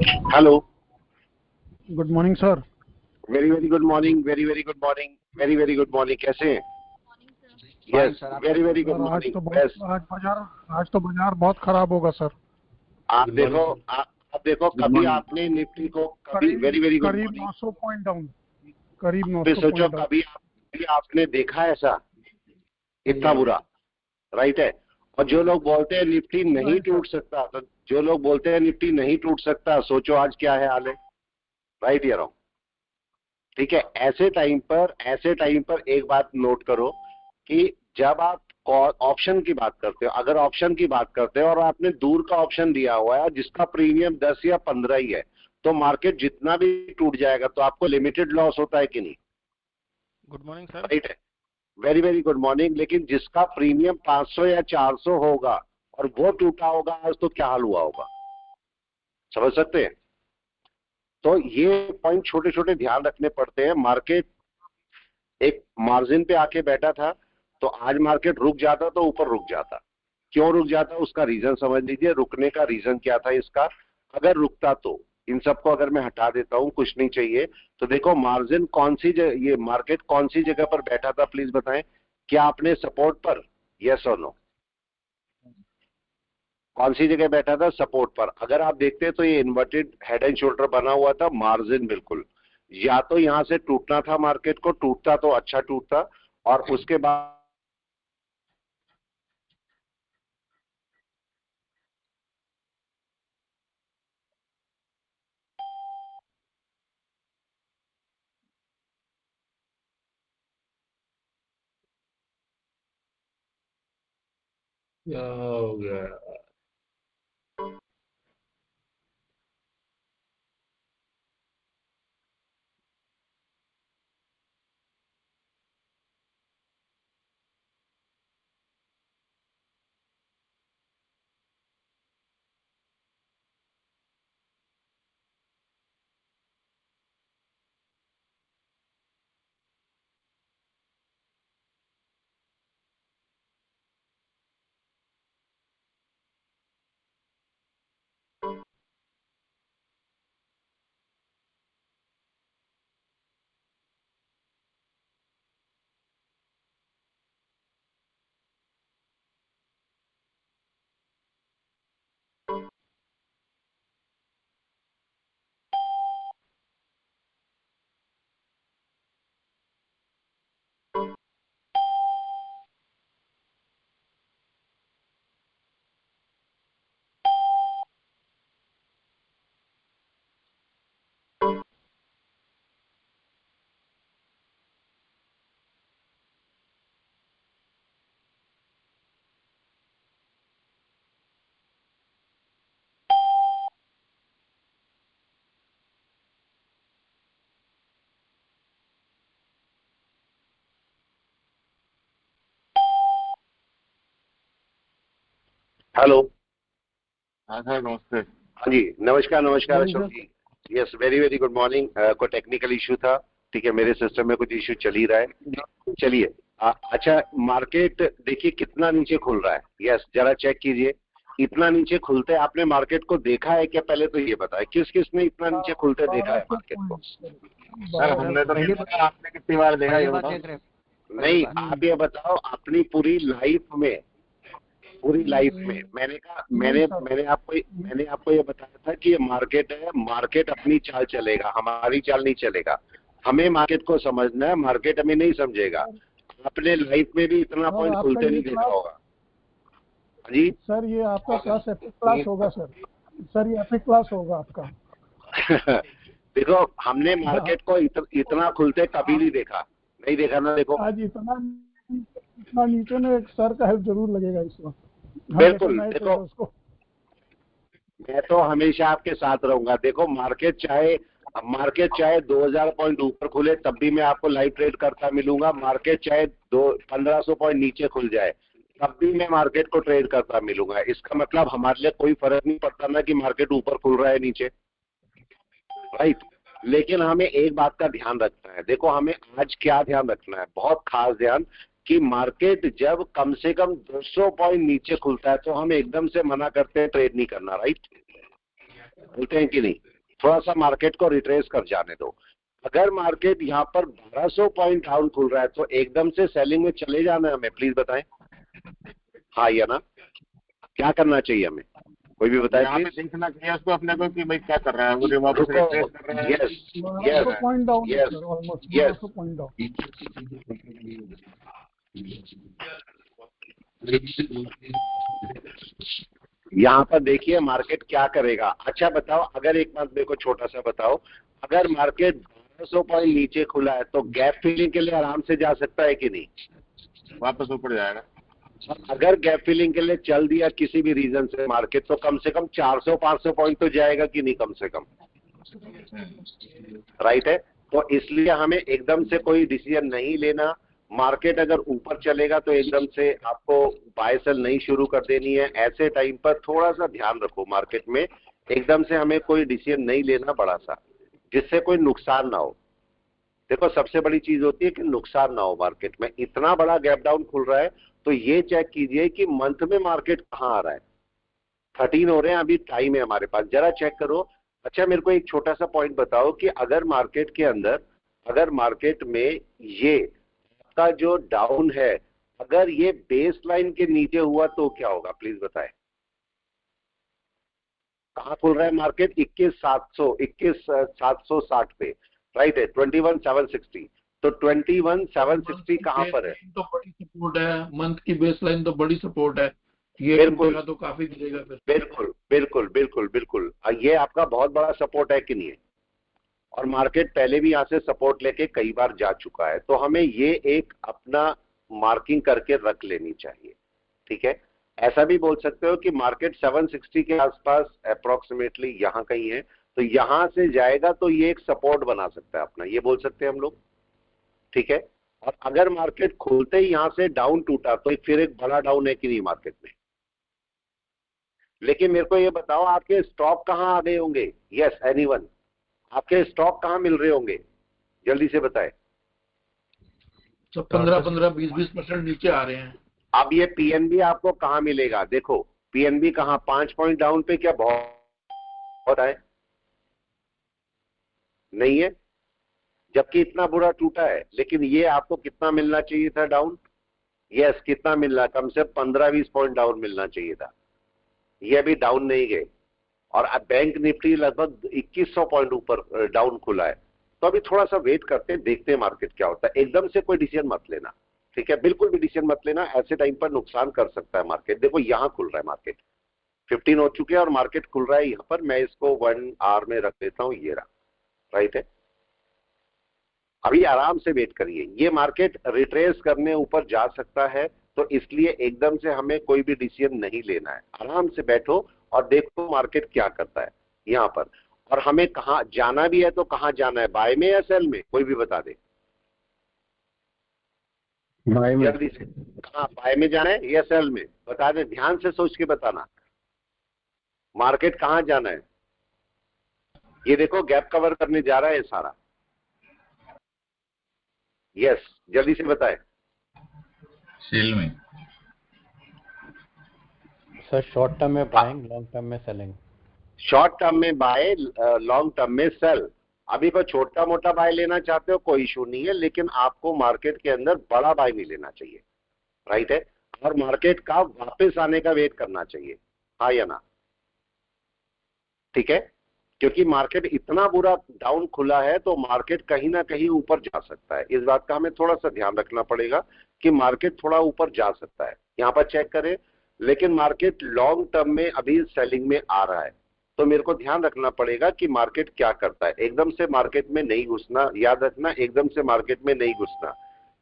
Hello, good morning sir. Very very good morning, very very good morning, very very good morning. कैसे हैं? Yes, very very good morning. आज तो बाजार बहुत खराब होगा सर। आप देखो कभी आपने निफ्टी को कभी वेरी वेरी गुड करीब 900 पॉइंट डाउन, करीब 900 सोचो पॉइंट डाउन। कभी आपने देखा ऐसा इतना बुरा, राइट है? और जो लोग बोलते हैं निफ्टी नहीं टूट सकता, तो जो लोग बोलते हैं निफ्टी नहीं टूट सकता, सोचो आज क्या है हाल है, राइट या रॉन्ग? ठीक है। ऐसे टाइम पर एक बात नोट करो कि जब आप ऑप्शन की बात करते हो, अगर ऑप्शन की बात करते हो और आपने दूर का ऑप्शन दिया हुआ है जिसका प्रीमियम 10 या 15 ही है, तो मार्केट जितना भी टूट जाएगा तो आपको लिमिटेड लॉस होता है कि नहीं? Good morning sir. राइट है, वेरी वेरी गुड मॉर्निंग। लेकिन जिसका प्रीमियम 500 या 400 होगा और वो टूटा होगा आज, तो क्या हाल हुआ होगा, समझ सकते हैं? तो ये पॉइंट छोटे छोटे ध्यान रखने पड़ते हैं। मार्केट एक मार्जिन पे आके बैठा था, तो आज मार्केट रुक जाता तो ऊपर रुक जाता। क्यों रुक जाता, उसका रीजन समझ लीजिए। रुकने का रीजन क्या था इसका? अगर रुकता तो इन सबको अगर मैं हटा देता हूं, कुछ नहीं चाहिए, तो देखो मार्जिन कौन सी ये मार्केट कौन सी जगह पर बैठा था, प्लीज बताएं। क्या आपने सपोर्ट पर, यस और नो? कौन सी जगह बैठा था? सपोर्ट पर। अगर आप देखते हैं तो ये इन्वर्टेड हेड एंड शोल्डर बना हुआ था। मार्जिन बिल्कुल या तो यहां से टूटना था, मार्केट को टूटता तो अच्छा टूटता, और उसके बाद क्या हो गया? हेलो। हाँ सर, नमस्ते। हाँ जी, नमस्कार नमस्कार Ashok ji. Yes, very very good morning. कोई टेक्निकल इशू था, ठीक है, मेरे सिस्टम में कुछ इशू चल ही रहा है। चलिए, अच्छा, मार्केट देखिए कितना नीचे खुल रहा है। यस, जरा चेक कीजिए, इतना नीचे खुलते आपने मार्केट को देखा है क्या? पहले तो ये बताए किस किस ने इतना नीचे खुलते देखा है मार्केट को? सर हमने तो नहीं देखा, आपने कितनी बार देखा ये बताओ। नहीं, आप ये बताओ अपनी पूरी लाइफ में, मैंने कहा, मैंने आपको ये बताया था कि ये मार्केट है, मार्केट अपनी चाल चलेगा, हमारी चाल नहीं चलेगा। हमें मार्केट को समझना है, मार्केट हमें नहीं समझेगा। अपने लाइफ में भी इतना पॉइंट खुलते नहीं देखा होगा जी। सर ये आपका क्लास एपिक क्लास होगा सर ये एपिक क्लास होगा आपका। देखो, हमने मार्केट को इतना खुलते कभी नहीं देखा, नहीं देखा ना। देखो आज इतना नीचे में एक सर का हेल्प जरूर लगेगा इस वक्त। बिल्कुल। देखो, मैं तो हमेशा आपके साथ रहूंगा। देखो, मार्केट चाहे 2000 पॉइंट ऊपर खुले तब भी मैं आपको लाइव ट्रेड करता मिलूंगा। मार्केट चाहे 1500 पॉइंट नीचे खुल जाए तब भी मैं मार्केट को ट्रेड करता मिलूंगा। इसका मतलब हमारे लिए कोई फर्क नहीं पड़ता ना कि मार्केट ऊपर खुल रहा है नीचे, राइट? लेकिन हमें एक बात का ध्यान रखना है। देखो, हमें आज क्या ध्यान रखना है, बहुत खास ध्यान, कि मार्केट जब कम से कम 200 पॉइंट नीचे खुलता है तो हम एकदम से मना करते हैं ट्रेड नहीं करना, राइट? बोलते हैं कि नहीं? थोड़ा सा मार्केट को रिट्रेस कर जाने दो। अगर मार्केट यहाँ पर 1200 पॉइंट डाउन खुल रहा है तो एकदम से सेलिंग में चले जाना है हमें, प्लीज बताएं, हाँ या ना? क्या करना चाहिए हमें, कोई भी बताए यहाँ पे प्लीज। देखना चाहिए उसको अपने को कि भाई क्या कर रहा है, वो वापस रुको, रिट्रेस कर रहा है। यस 1200 पॉइंट डाउन है yes sir, almost yes 1200 point down. यहाँ पर देखिए मार्केट क्या करेगा। अच्छा बताओ, अगर एक बात मेरे को छोटा सा बताओ, अगर मार्केट 1200 पॉइंट नीचे खुला है तो गैप फिलिंग के लिए आराम से जा सकता है कि नहीं? वापस ऊपर जाएगा। अगर गैप फिलिंग के लिए चल दिया किसी भी रीजन से मार्केट, तो कम से कम 400-500 पॉइंट तो जाएगा कि नहीं, कम से कम, राइट है? तो इसलिए हमें एकदम से कोई डिसीजन नहीं लेना। मार्केट अगर ऊपर चलेगा तो एकदम से आपको बाय सेल नहीं शुरू कर देनी है। ऐसे टाइम पर थोड़ा सा ध्यान रखो, मार्केट में एकदम से हमें कोई डिसीजन नहीं लेना बड़ा सा, जिससे कोई नुकसान ना हो। देखो सबसे बड़ी चीज होती है कि नुकसान ना हो मार्केट में। इतना बड़ा गैप डाउन खुल रहा है तो ये चेक कीजिए कि मंथ में मार्केट कहां आ रहा है। 13 हो रहे हैं, अभी टाइम है हमारे पास, जरा चेक करो। अच्छा मेरे को एक छोटा सा पॉइंट बताओ कि अगर मार्केट के अंदर, अगर मार्केट में ये का जो डाउन है, अगर ये बेस लाइन के नीचे हुआ तो क्या होगा, प्लीज बताएं। कहां खुल रहा है मार्केट? 21,760 पे, राइट है, 21,760। तो 21,760 कहां पर है? तो बड़ी सपोर्ट है, मंथ की बेसलाइन तो बड़ी सपोर्ट है, ये बिल्कुल टूटेगा तो काफी गिरेगा फिर। बिल्कुल बिल्कुल बिल्कुल बिल्कुल, ये आपका बहुत बड़ा सपोर्ट है कि नहीं है? और मार्केट पहले भी यहां से सपोर्ट लेके कई बार जा चुका है, तो हमें ये एक अपना मार्किंग करके रख लेनी चाहिए, ठीक है? ऐसा भी बोल सकते हो कि मार्केट 760 के आसपास अप्रोक्सीमेटली यहां कहीं है, तो यहां से जाएगा तो ये एक सपोर्ट बना सकता है अपना, ये बोल सकते हैं हम लोग, ठीक है? और अगर मार्केट खुलते ही यहां से डाउन टूटा तो फिर एक बड़ा डाउन है कि नहीं मार्केट में? लेकिन मेरे को ये बताओ, आपके स्टॉक कहां आ गए होंगे? यस एनीवन, आपके स्टॉक कहां मिल रहे होंगे, जल्दी से बताएं। तो 15-15, 20-20% नीचे आ रहे हैं। अब ये पीएनबी आपको कहां मिलेगा? देखो पीएनबी कहां, 5 पॉइंट डाउन पे, क्या बहुत है? नहीं है, जबकि इतना बुरा टूटा है। लेकिन ये आपको कितना मिलना चाहिए था डाउन? यस, कितना मिलना? कम से 15-20 पॉइंट डाउन मिलना चाहिए था। ये अभी डाउन नहीं गए, और अब बैंक निफ्टी लगभग 2100 पॉइंट ऊपर डाउन खुला है। तो अभी थोड़ा सा वेट करते हैं, देखते हैं मार्केट क्या होता है। एकदम से कोई डिसीजन मत लेना, ठीक है? बिल्कुल भी डिसीजन मत लेना, ऐसे टाइम पर नुकसान कर सकता है मार्केट। देखो यहां खुल रहा है मार्केट, 15 हो चुके हैं और मार्केट खुल रहा है यहां पर। मैं इसको 1 आवर में रख देता हूं, ये रहा, राइट है? अभी आराम से वेट करिए, ये मार्केट रिट्रेस करने ऊपर जा सकता है, तो इसलिए एकदम से हमें कोई भी डिसीजन नहीं लेना है। आराम से बैठो और देखो मार्केट क्या करता है यहां पर। और हमें कहां जाना भी है तो कहां जाना है, बाय में या सेल में, कोई भी बता दे जल्दी से। कहां, बाय में जाना है या सेल में, बता दे, ध्यान से सोच के बताना। मार्केट कहां जाना है? ये देखो गैप कवर करने जा रहा है सारा। यस, जल्दी से बताए। सेल में सर, शॉर्ट टर्म में बाइंग, लॉन्ग टर्म में सेलिंग। शॉर्ट टर्म में बाय, लॉन्ग टर्म में सेल। अभी कोई छोटा मोटा बाय लेना चाहते हो कोई इशू नहीं है, लेकिन आपको मार्केट के अंदर बड़ा बाय नहीं लेना चाहिए, राइट है? और मार्केट का वापस आने का वेट करना चाहिए, हाँ या ना? ठीक है, क्योंकि मार्केट इतना बुरा डाउन खुला है तो मार्केट कहीं ना कहीं ऊपर जा सकता है। इस बात का हमें थोड़ा सा ध्यान रखना पड़ेगा कि मार्केट थोड़ा ऊपर जा सकता है। यहां पर चेक करें, लेकिन मार्केट लॉन्ग टर्म में अभी सेलिंग में आ रहा है, तो मेरे को ध्यान रखना पड़ेगा कि मार्केट क्या करता है। एकदम से मार्केट में नहीं घुसना, याद रखना, एकदम से मार्केट में नहीं घुसना।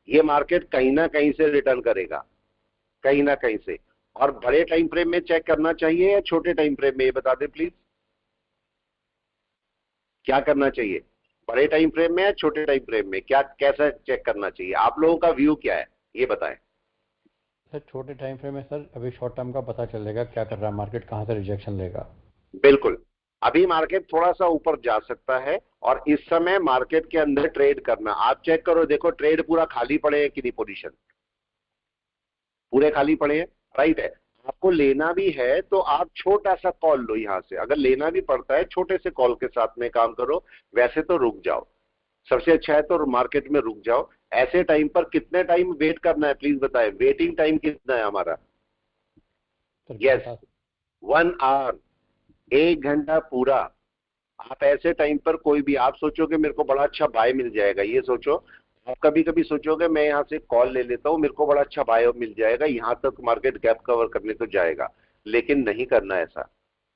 ये मार्केट कहीं ना कहीं से रिटर्न करेगा, कहीं ना कहीं से। और बड़े टाइम फ्रेम में चेक करना चाहिए या छोटे टाइम फ्रेम में, ये बता दें प्लीज, क्या करना चाहिए? बड़े टाइम फ्रेम में या छोटे टाइम फ्रेम में, क्या कैसा चेक करना चाहिए? आप लोगों का व्यू क्या है, ये बताएं। सर छोटे टाइम फ्रेम में सर अभी शॉर्ट टर्म का पता चलेगा क्या कर रहा है मार्केट, कहां से रिजेक्शन लेगा। बिल्कुल, अभी मार्केट थोड़ा सा ऊपर जा सकता है और इस समय मार्केट के अंदर ट्रेड करना। आप चेक करो, देखो ट्रेड पूरा खाली पड़े हैं कि नहीं, पोजीशन पूरे खाली पड़े हैं, राइट है? आपको लेना भी है तो आप छोटा सा कॉल लो यहां से, अगर लेना भी पड़ता है छोटे से कॉल के साथ में काम करो, वैसे तो रुक जाओ, सबसे अच्छा है तो मार्केट में रुक जाओ। ऐसे टाइम पर कितने टाइम वेट करना है प्लीज बताएं, वेटिंग टाइम कितना है हमारा? यस, 1 आवर, 1 घंटा पूरा। आप ऐसे टाइम पर कोई भी, आप सोचोगे मेरे को बड़ा अच्छा बाय मिल जाएगा, ये सोचो आप कभी कभी सोचोगे मैं यहाँ से कॉल ले लेता हूँ, मेरे को बड़ा अच्छा बाय मिल जाएगा, यहाँ तक मार्केट गैप कवर करने तो जाएगा, लेकिन नहीं करना ऐसा,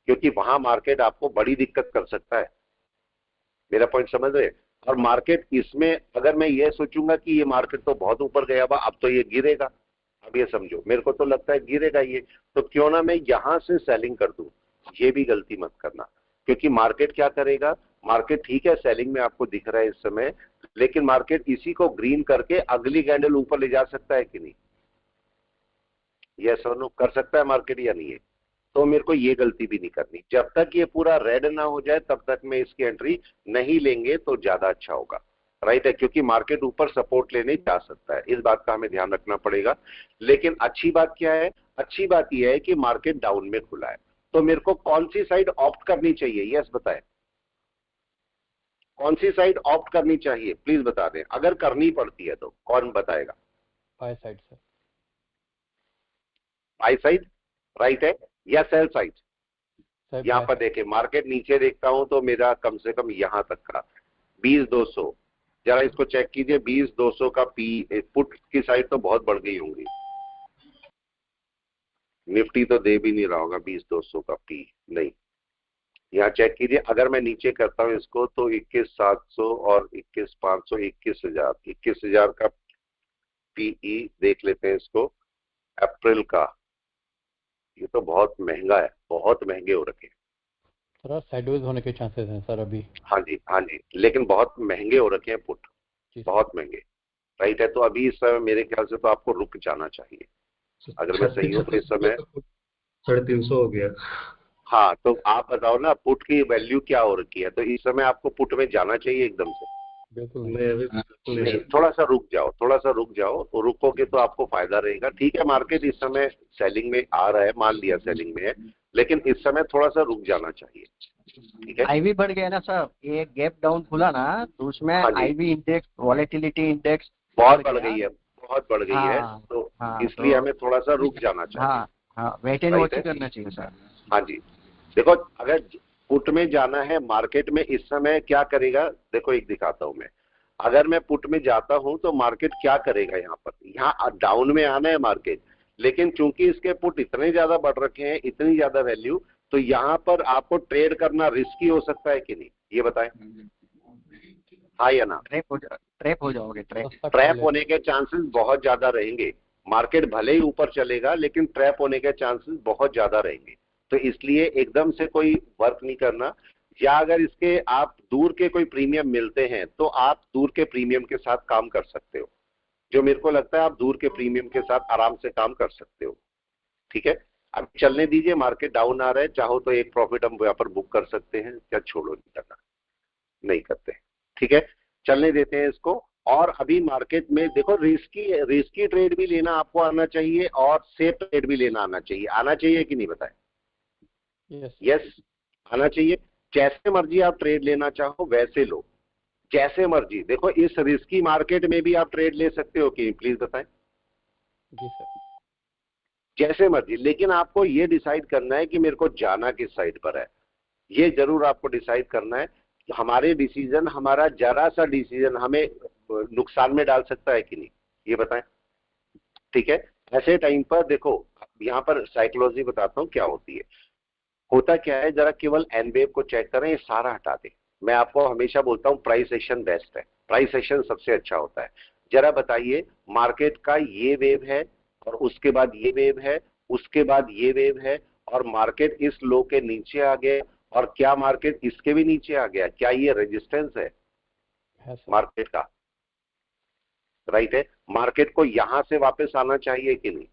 क्योंकि वहां मार्केट आपको बड़ी दिक्कत कर सकता है। मेरा पॉइंट समझ रहे? और मार्केट इसमें अगर मैं ये सोचूंगा कि ये मार्केट तो बहुत ऊपर गया हुआ, अब तो ये गिरेगा, अब ये समझो मेरे को तो लगता है गिरेगा ये, तो क्यों ना मैं यहां से सेलिंग कर दूं, ये भी गलती मत करना। क्योंकि मार्केट क्या करेगा, मार्केट ठीक है सेलिंग में आपको दिख रहा है इस समय, लेकिन मार्केट इसी को ग्रीन करके अगली कैंडल ऊपर ले जा सकता है कि नहीं? यस और नो कर सकता है मार्केट या नहीं है? तो मेरे को ये गलती भी नहीं करनी, जब तक ये पूरा रेड ना हो जाए तब तक मैं इसकी एंट्री नहीं लेंगे तो ज्यादा अच्छा होगा, राइट है? क्योंकि मार्केट ऊपर सपोर्ट लेने जा सकता है, इस बात का हमें ध्यान रखना पड़ेगा। लेकिन अच्छी बात क्या है, अच्छी बात यह है कि मार्केट डाउन में खुला है, तो मेरे को कौन सी साइड ऑप्ट करनी चाहिए? यस बताएं, कौन सी साइड ऑप्ट करनी चाहिए प्लीज बता दें, अगर करनी पड़ती है तो कौन बताएगा? By side sir. By side right है या सेल साइड? सर यहाँ पर देखें मार्केट नीचे देखता हूं तो मेरा कम से कम यहां तक का 20,200, जरा इसको चेक कीजिए, 20,200 का पी पुट की साइड तो बहुत बढ़ गई होंगी, निफ्टी तो दे भी नहीं रहा होगा 20,200 का पी, नहीं। यहाँ चेक कीजिए, अगर मैं नीचे करता हूँ इसको तो 21,700 और 21,500, 21,000, 21,000 का पीई देख लेते हैं इसको अप्रैल का, ये तो बहुत महंगा है, बहुत महंगे हो रखे हैं थोड़ा साइडवेज होने के चांसेस हैं सर अभी। हाँ जी हाँ जी, लेकिन बहुत महंगे हो रखे हैं पुट, बहुत महंगे, राइट है? तो अभी इस समय मेरे ख्याल से तो आपको रुक जाना चाहिए, अगर मैं सही हूँ तो इस समय 350 हो गया। हाँ, तो आप बताओ ना पुट की वैल्यू क्या हो रखी है, तो इस समय आपको पुट में जाना चाहिए एकदम से? बिल्कुल नहीं, थोड़ा सा रुक जाओ, थोड़ा सा रुक जाओ, तो रुकोगे तो आपको फायदा रहेगा। ठीक है मार्केट इस समय सेलिंग में आ रहा है, मान लिया सेलिंग में है, लेकिन इस समय थोड़ा सा रुक जाना चाहिए, ठीक है? आईवी बढ़ गया ना सर, ये गैप डाउन खुला ना तो उसमें हाँ जी। आईवी इंडेक्स, वॉलेटिलिटी इंडेक्स बहुत बढ़ गई है, बहुत बढ़ गई है, हाँ, तो हाँ, इसलिए तो हमें थोड़ा सा रुक जाना चाहिए। हाँ हाँ, वेट एंड Right वॉच है? करना चाहिए सर। हाँ जी, देखो अगर पुट में जाना है मार्केट में इस समय क्या करेगा, देखो एक दिखाता हूं मैं, अगर मैं पुट में जाता हूं तो मार्केट क्या करेगा, यहाँ पर यहाँ डाउन में आना है मार्केट, लेकिन चूंकि इसके पुट इतने ज्यादा बढ़ रखे हैं, इतनी ज्यादा वैल्यू, तो यहाँ पर आपको ट्रेड करना रिस्की हो सकता है कि नहीं, ये बताएं? हाँ या ना? ट्रैप हो जाओगे, ट्रैप होने के चांसेस बहुत ज्यादा रहेंगे, मार्केट भले ही ऊपर चलेगा लेकिन ट्रैप होने के चांसेस बहुत ज्यादा रहेंगे, तो इसलिए एकदम से कोई वर्क नहीं करना, या अगर इसके आप दूर के कोई प्रीमियम मिलते हैं तो आप दूर के प्रीमियम के साथ काम कर सकते हो, जो मेरे को लगता है आप दूर के प्रीमियम के साथ आराम से काम कर सकते हो, ठीक है? अब चलने दीजिए, मार्केट डाउन आ रहा है, चाहो तो एक प्रॉफिट हम यहाँ पर बुक कर सकते हैं, या छोड़ो नहीं करना, नहीं करते, ठीक है? चलने देते हैं इसको। और अभी मार्केट में देखो रिस्की ट्रेड भी लेना आपको आना चाहिए और सेफ ट्रेड भी लेना आना चाहिए, आना चाहिए कि नहीं बताएं? यस आना चाहिए, जैसे मर्जी आप ट्रेड लेना चाहो वैसे लो, जैसे मर्जी। देखो इस रिस्की मार्केट में भी आप ट्रेड ले सकते हो कि प्लीज बताएं? जी सर। जैसे मर्जी, लेकिन आपको ये डिसाइड करना है कि मेरे को जाना किस साइड पर है, ये जरूर आपको डिसाइड करना है। हमारे डिसीजन, हमारा जरा सा डिसीजन हमें नुकसान में डाल सकता है कि नहीं, ये बताएं? ठीक है, ऐसे टाइम पर देखो यहाँ पर साइकोलॉजी बताता हूँ क्या होती है, होता क्या है, जरा केवल एन वेव को चेक करें, ये सारा हटा दें। मैं आपको हमेशा बोलता हूँ प्राइस एक्शन बेस्ट है, प्राइस एक्शन सबसे अच्छा होता है। जरा बताइए मार्केट का ये वेव है और उसके बाद ये वेव है, उसके बाद ये वेव है, और मार्केट इस लो के नीचे आ गया, और क्या मार्केट इसके भी नीचे आ गया, क्या ये रेजिस्टेंस है मार्केट का? राइट है, मार्केट को यहां से वापस आना चाहिए कि नहीं?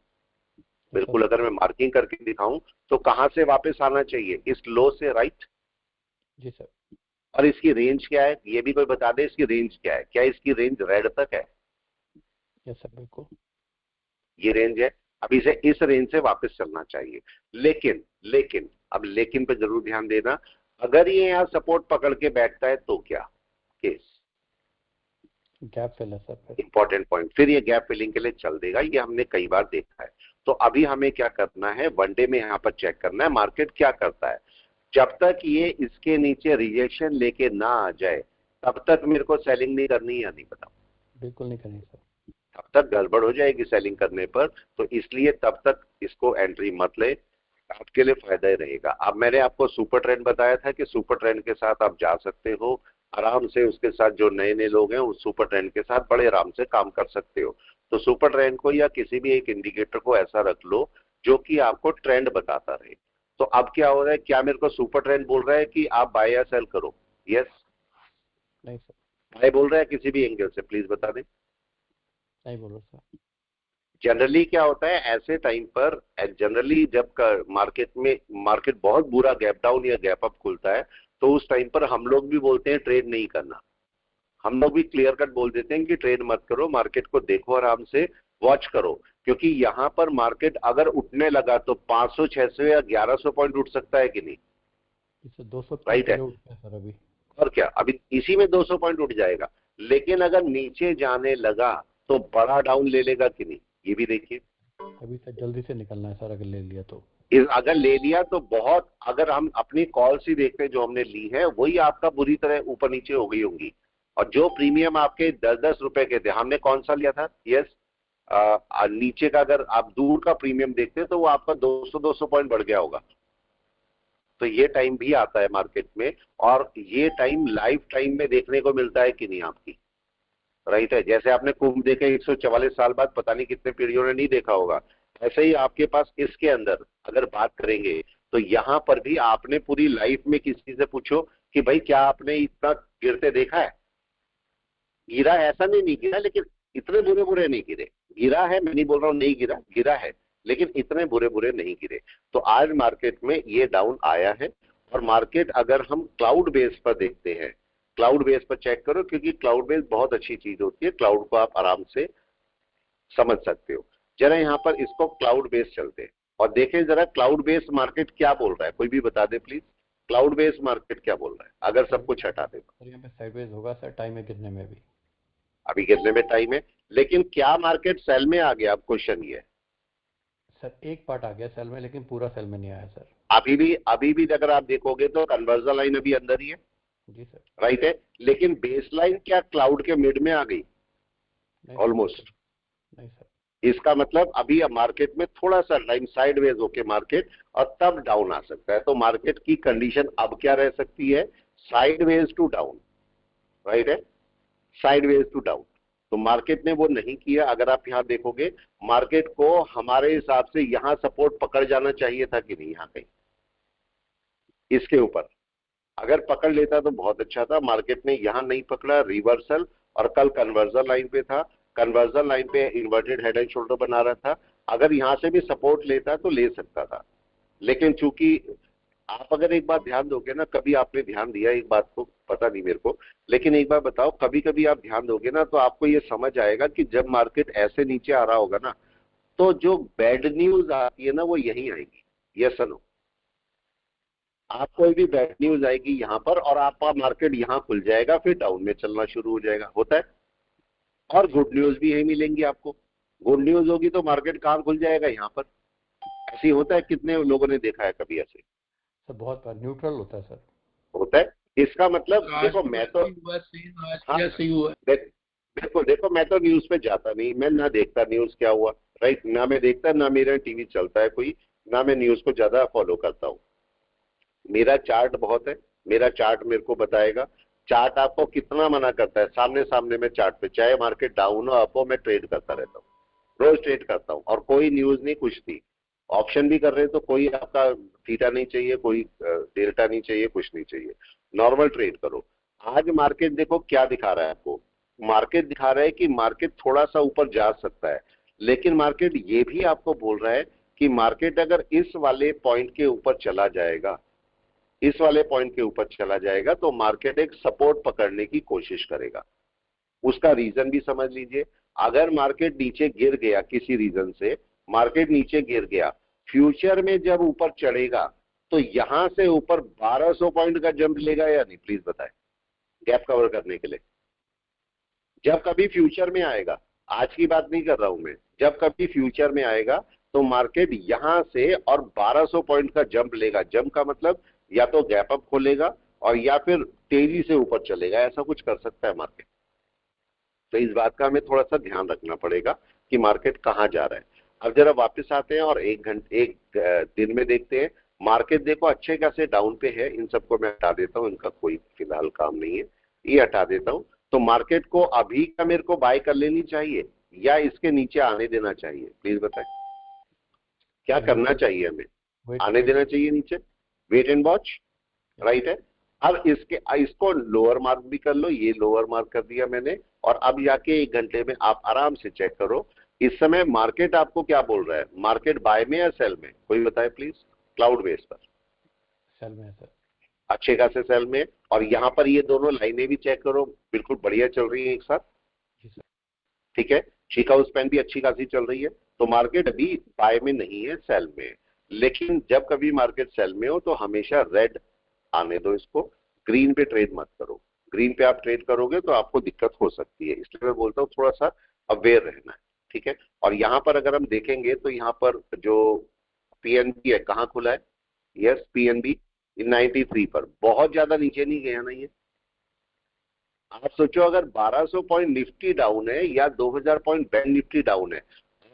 बिल्कुल, अगर मैं मार्किंग करके दिखाऊं तो कहां से वापस आना चाहिए, इस लो से, राइट? जी सर। और इसकी रेंज क्या है, ये भी कोई बता दे, इसकी रेंज क्या है, क्या इसकी रेंज रेड तक है? यस सर बिल्कुल। ये रेंज है, अब इसे इस रेंज से वापस चलना चाहिए। लेकिन अब लेकिन पे जरूर ध्यान देना, अगर ये यहाँ सपोर्ट पकड़ के बैठता है तो क्या केस? गैप फिल है सर। इंपॉर्टेंट पॉइंट, फिर ये गैप फिलिंग के लिए चल देगा, ये हमने कई बार देखा है। तो अभी हमें क्या करना है, वनडे में यहाँ पर चेक करना है मार्केट क्या करता है। जब तक ये इसके नीचे रिजेक्शन लेके ना आ जाए तब तक मेरे को सेलिंग नहीं करनी, या नहीं बताओ? बिल्कुल नहीं करनी सर, तब तक गड़बड़ हो जाएगी सेलिंग करने पर। तो इसलिए तब तक इसको एंट्री मत ले, आपके लिए फायदा ही रहेगा। अब मैंने आपको सुपर ट्रेंड बताया था कि सुपर ट्रेंड के साथ आप जा सकते हो आराम से, उसके साथ जो नए नए लोग हैं उस सुपर ट्रेंड के साथ बड़े आराम से काम कर सकते हो। तो सुपर ट्रेंड को या किसी भी एक इंडिकेटर को ऐसा रख लो जो कि आपको ट्रेंड बताता रहे। तो अब क्या हो रहा है, क्या मेरे को सुपर ट्रेंड बोल रहा है कि आप बाय या सेल करो? यस, नहीं सर, बाय बोल रहा है किसी भी एंगल से? प्लीज बता दें। नहीं बोलो सर। जनरली क्या होता है ऐसे टाइम पर, जनरली जब मार्केट बहुत बुरा गैप डाउन या गैप अप खुलता है तो उस टाइम पर हम लोग भी बोलते हैं ट्रेड नहीं करना। हम लोग भी क्लियर कट बोल देते हैं कि ट्रेड मत करो, मार्केट को देखो आराम से, वॉच करो, क्योंकि यहां पर मार्केट अगर उठने लगा तो 500 600 या 1100 पॉइंट उठ सकता है कि नहीं? इससे 200 राइट है सर अभी। और क्या, अभी इसी में 200 पॉइंट उठ जाएगा। लेकिन अगर नीचे जाने लगा तो बड़ा डाउन ले लेगा कि नहीं, ये भी देखिए। अभी से जल्दी से निकलना है सर, अगर ले लिया तो। अगर ले लिया तो बहुत, अगर हम अपनी कॉल्स ही देखते हैं जो हमने ली है वही आपका बुरी तरह ऊपर नीचे हो गई होंगी। और जो प्रीमियम आपके 10-10 रुपए के थे, हमने कौन सा लिया था? यस, नीचे का अगर आप दूर का प्रीमियम देखते हैं तो वो आपका 200-200 पॉइंट बढ़ गया होगा। तो ये टाइम भी आता है मार्केट में, और ये टाइम लाइफ टाइम में देखने को मिलता है कि नहीं आपकी? राइट है, जैसे आपने कुंभ देखे 144 साल बाद, पता नहीं कितने पीढ़ियों ने नहीं देखा होगा। ऐसे ही आपके पास इसके अंदर अगर बात करेंगे तो यहां पर भी आपने पूरी लाइफ में किसी से पूछो कि भाई क्या आपने इतना गिरते देखा है? गिरा है, ऐसा नहीं गिरा, लेकिन इतने बुरे बुरे नहीं गिरे। गिरा है, मैं नहीं बोल रहा हूं नहीं गिरा, गिरा है, लेकिन इतने बुरे बुरे नहीं गिरे। तो आज मार्केट में ये डाउन आया है। और मार्केट अगर हम क्लाउड बेस पर देखते हैं, क्लाउड बेस पर चेक करो, क्योंकि क्लाउड बेस बहुत अच्छी चीज होती है, क्लाउड को आप आराम से समझ सकते हो। जरा यहाँ पर इसको क्लाउड बेस चलते हैं और देखें जरा क्लाउड बेस मार्केट क्या बोल रहा है। कोई भी बता दे प्लीज, क्लाउड बेस मार्केट क्या बोल रहा है अगर सब कुछ हटा दे? सर यहाँ पे साइडवेज होगा सर, टाइम है कितने में भी? अभी गिरने में टाइम है, लेकिन क्या मार्केट सेल में आ गया? अब क्वेश्चन ये है। सर एक पार्ट आ गया सेल में, लेकिन पूरा सेल में नहीं आया सर। अभी भी अगर आप देखोगे तो कन्वर्जन लाइन अभी अंदर ही है। जी सर। राइट है, लेकिन बेस लाइन क्या क्लाउड के मिड में आ गई? ऑलमोस्ट। नहीं सर। इसका मतलब अभी मार्केट में थोड़ा सा टाइम साइडवेज होके मार्केट, और तब डाउन आ सकता है। तो मार्केट की कंडीशन अब क्या रह सकती है? Sideways to down. राइट है, साइडवेज टू डाउन। तो मार्केट ने वो नहीं किया। अगर आप यहां देखोगे मार्केट को हमारे हिसाब से यहां सपोर्ट पकड़ जाना चाहिए था कि नहीं? यहां कहीं इसके ऊपर अगर पकड़ लेता तो बहुत अच्छा था। मार्केट ने यहां नहीं पकड़ा, रिवर्सल, और कल कन्वर्जन लाइन पे था। कन्वर्जन लाइन पे इन्वर्टेड हेड एंड शोल्डर बना रहा था। अगर यहां से भी सपोर्ट लेता तो ले सकता था, लेकिन चूंकि आप अगर एक बात ध्यान दोगे ना, कभी आपने ध्यान दिया एक बात को, पता नहीं मेरे को, लेकिन एक बार बताओ, कभी कभी आप ध्यान दोगे ना तो आपको ये समझ आएगा कि जब मार्केट ऐसे नीचे आ रहा होगा ना तो जो बैड न्यूज आती है ना वो यहीं आएगी। यस नो, आप कोई भी बैड न्यूज आएगी यहां पर और आपका मार्केट यहां खुल जाएगा, फिर डाउन में चलना शुरू हो जाएगा। होता है। और गुड न्यूज भी यही मिलेंगी आपको। गुड न्यूज होगी तो मार्केट कहां खुल जाएगा? यहां पर। ऐसे ही होता है, कितने लोगों ने देखा है कभी ऐसे? सर बहुत बार न्यूट्रल होता है सर। होता है। इसका मतलब देखो, मैं तो देखो मैं तो न्यूज पे जाता नहीं, मैं ना देखता न्यूज क्या हुआ। राइट, ना मैं देखता, ना मेरा टीवी चलता है कोई, ना मैं न्यूज को ज्यादा फॉलो करता हूँ। मेरा चार्ट बहुत है, मेरा चार्ट मेरे को बताएगा। चार्ट आपको कितना मना करता है? सामने सामने में चार्ट पे, चाहे मार्केट डाउन हो अप हो, मैं ट्रेड करता रहता हूँ, रोज ट्रेड करता हूँ। और कोई न्यूज नहीं, कुछ नहीं। ऑप्शन भी कर रहे हैं तो कोई आपका थीटा नहीं चाहिए, कोई डेल्टा नहीं चाहिए, कुछ नहीं चाहिए, नॉर्मल ट्रेड करो। आज मार्केट देखो क्या दिखा रहा है आपको। मार्केट दिखा रहा है कि मार्केट थोड़ा सा ऊपर जा सकता है, लेकिन मार्केट ये भी आपको बोल रहा है कि मार्केट अगर इस वाले पॉइंट के ऊपर चला जाएगा, इस वाले पॉइंट के ऊपर चला जाएगा तो मार्केट एक सपोर्ट पकड़ने की कोशिश करेगा। उसका रीजन भी समझ लीजिए। अगर मार्केट नीचे गिर गया किसी रीजन से, मार्केट नीचे गिर गया, फ्यूचर में जब ऊपर चढ़ेगा तो यहां से ऊपर 1200 पॉइंट का जंप लेगा या नहीं, प्लीज बताएं, गैप कवर करने के लिए। जब कभी फ्यूचर में आएगा, आज की बात नहीं कर रहा हूं मैं, जब कभी फ्यूचर में आएगा तो मार्केट यहां से और 1200 पॉइंट का जंप लेगा। जंप का मतलब या तो गैप अप खोलेगा और या फिर तेजी से ऊपर चलेगा, ऐसा कुछ कर सकता है मार्केट। तो इस बात का हमें थोड़ा सा ध्यान रखना पड़ेगा कि मार्केट कहां जा रहा है। अब जरा वापस आते हैं और एक दिन में देखते हैं। मार्केट देखो अच्छे खासे डाउन पे है, इन सबको मैं हटा देता हूं, इनका कोई फिलहाल काम नहीं है, ये हटा देता हूं। तो मार्केट को अभी का मेरे को बाय कर लेनी चाहिए या इसके नीचे आने देना चाहिए, प्लीज बताएं, क्या करना चाहिए हमें? आने देना चाहिए नीचे, वेट एंड वॉच, राइट है। अब इसको लोअर मार्क भी कर लो, ये लोअर मार्क कर दिया मैंने, और अब जाके 1 घंटे में आप आराम से चेक करो इस समय मार्केट आपको क्या बोल रहा है, मार्केट बाय में या सेल में, कोई बताए प्लीज। क्लाउड बेस पर सेल में है सर, अच्छे खासे सेल में। और यहाँ पर ये दोनों लाइनें भी चेक करो, बिल्कुल बढ़िया चल रही है एक साथ, ठीक है। शिकागो स्पैन भी अच्छी खासी चल रही है। तो मार्केट अभी बाय में नहीं है, सेल में। लेकिन जब कभी मार्केट सेल में हो तो हमेशा रेड आने दो इसको, ग्रीन पे ट्रेड मत करो। ग्रीन पे आप ट्रेड करोगे तो आपको दिक्कत हो सकती है, इसलिए मैं बोलता हूँ थोड़ा सा अवेयर रहना है, ठीक है। और यहाँ पर अगर हम देखेंगे तो यहाँ पर जो पीएनबी है कहाँ खुला है, यस पीएनबी 93 पर, बहुत ज्यादा नीचे नहीं गया ना ये। आप सोचो अगर 1200 पॉइंट निफ्टी डाउन है या 2000 पॉइंट बैंक निफ्टी डाउन है,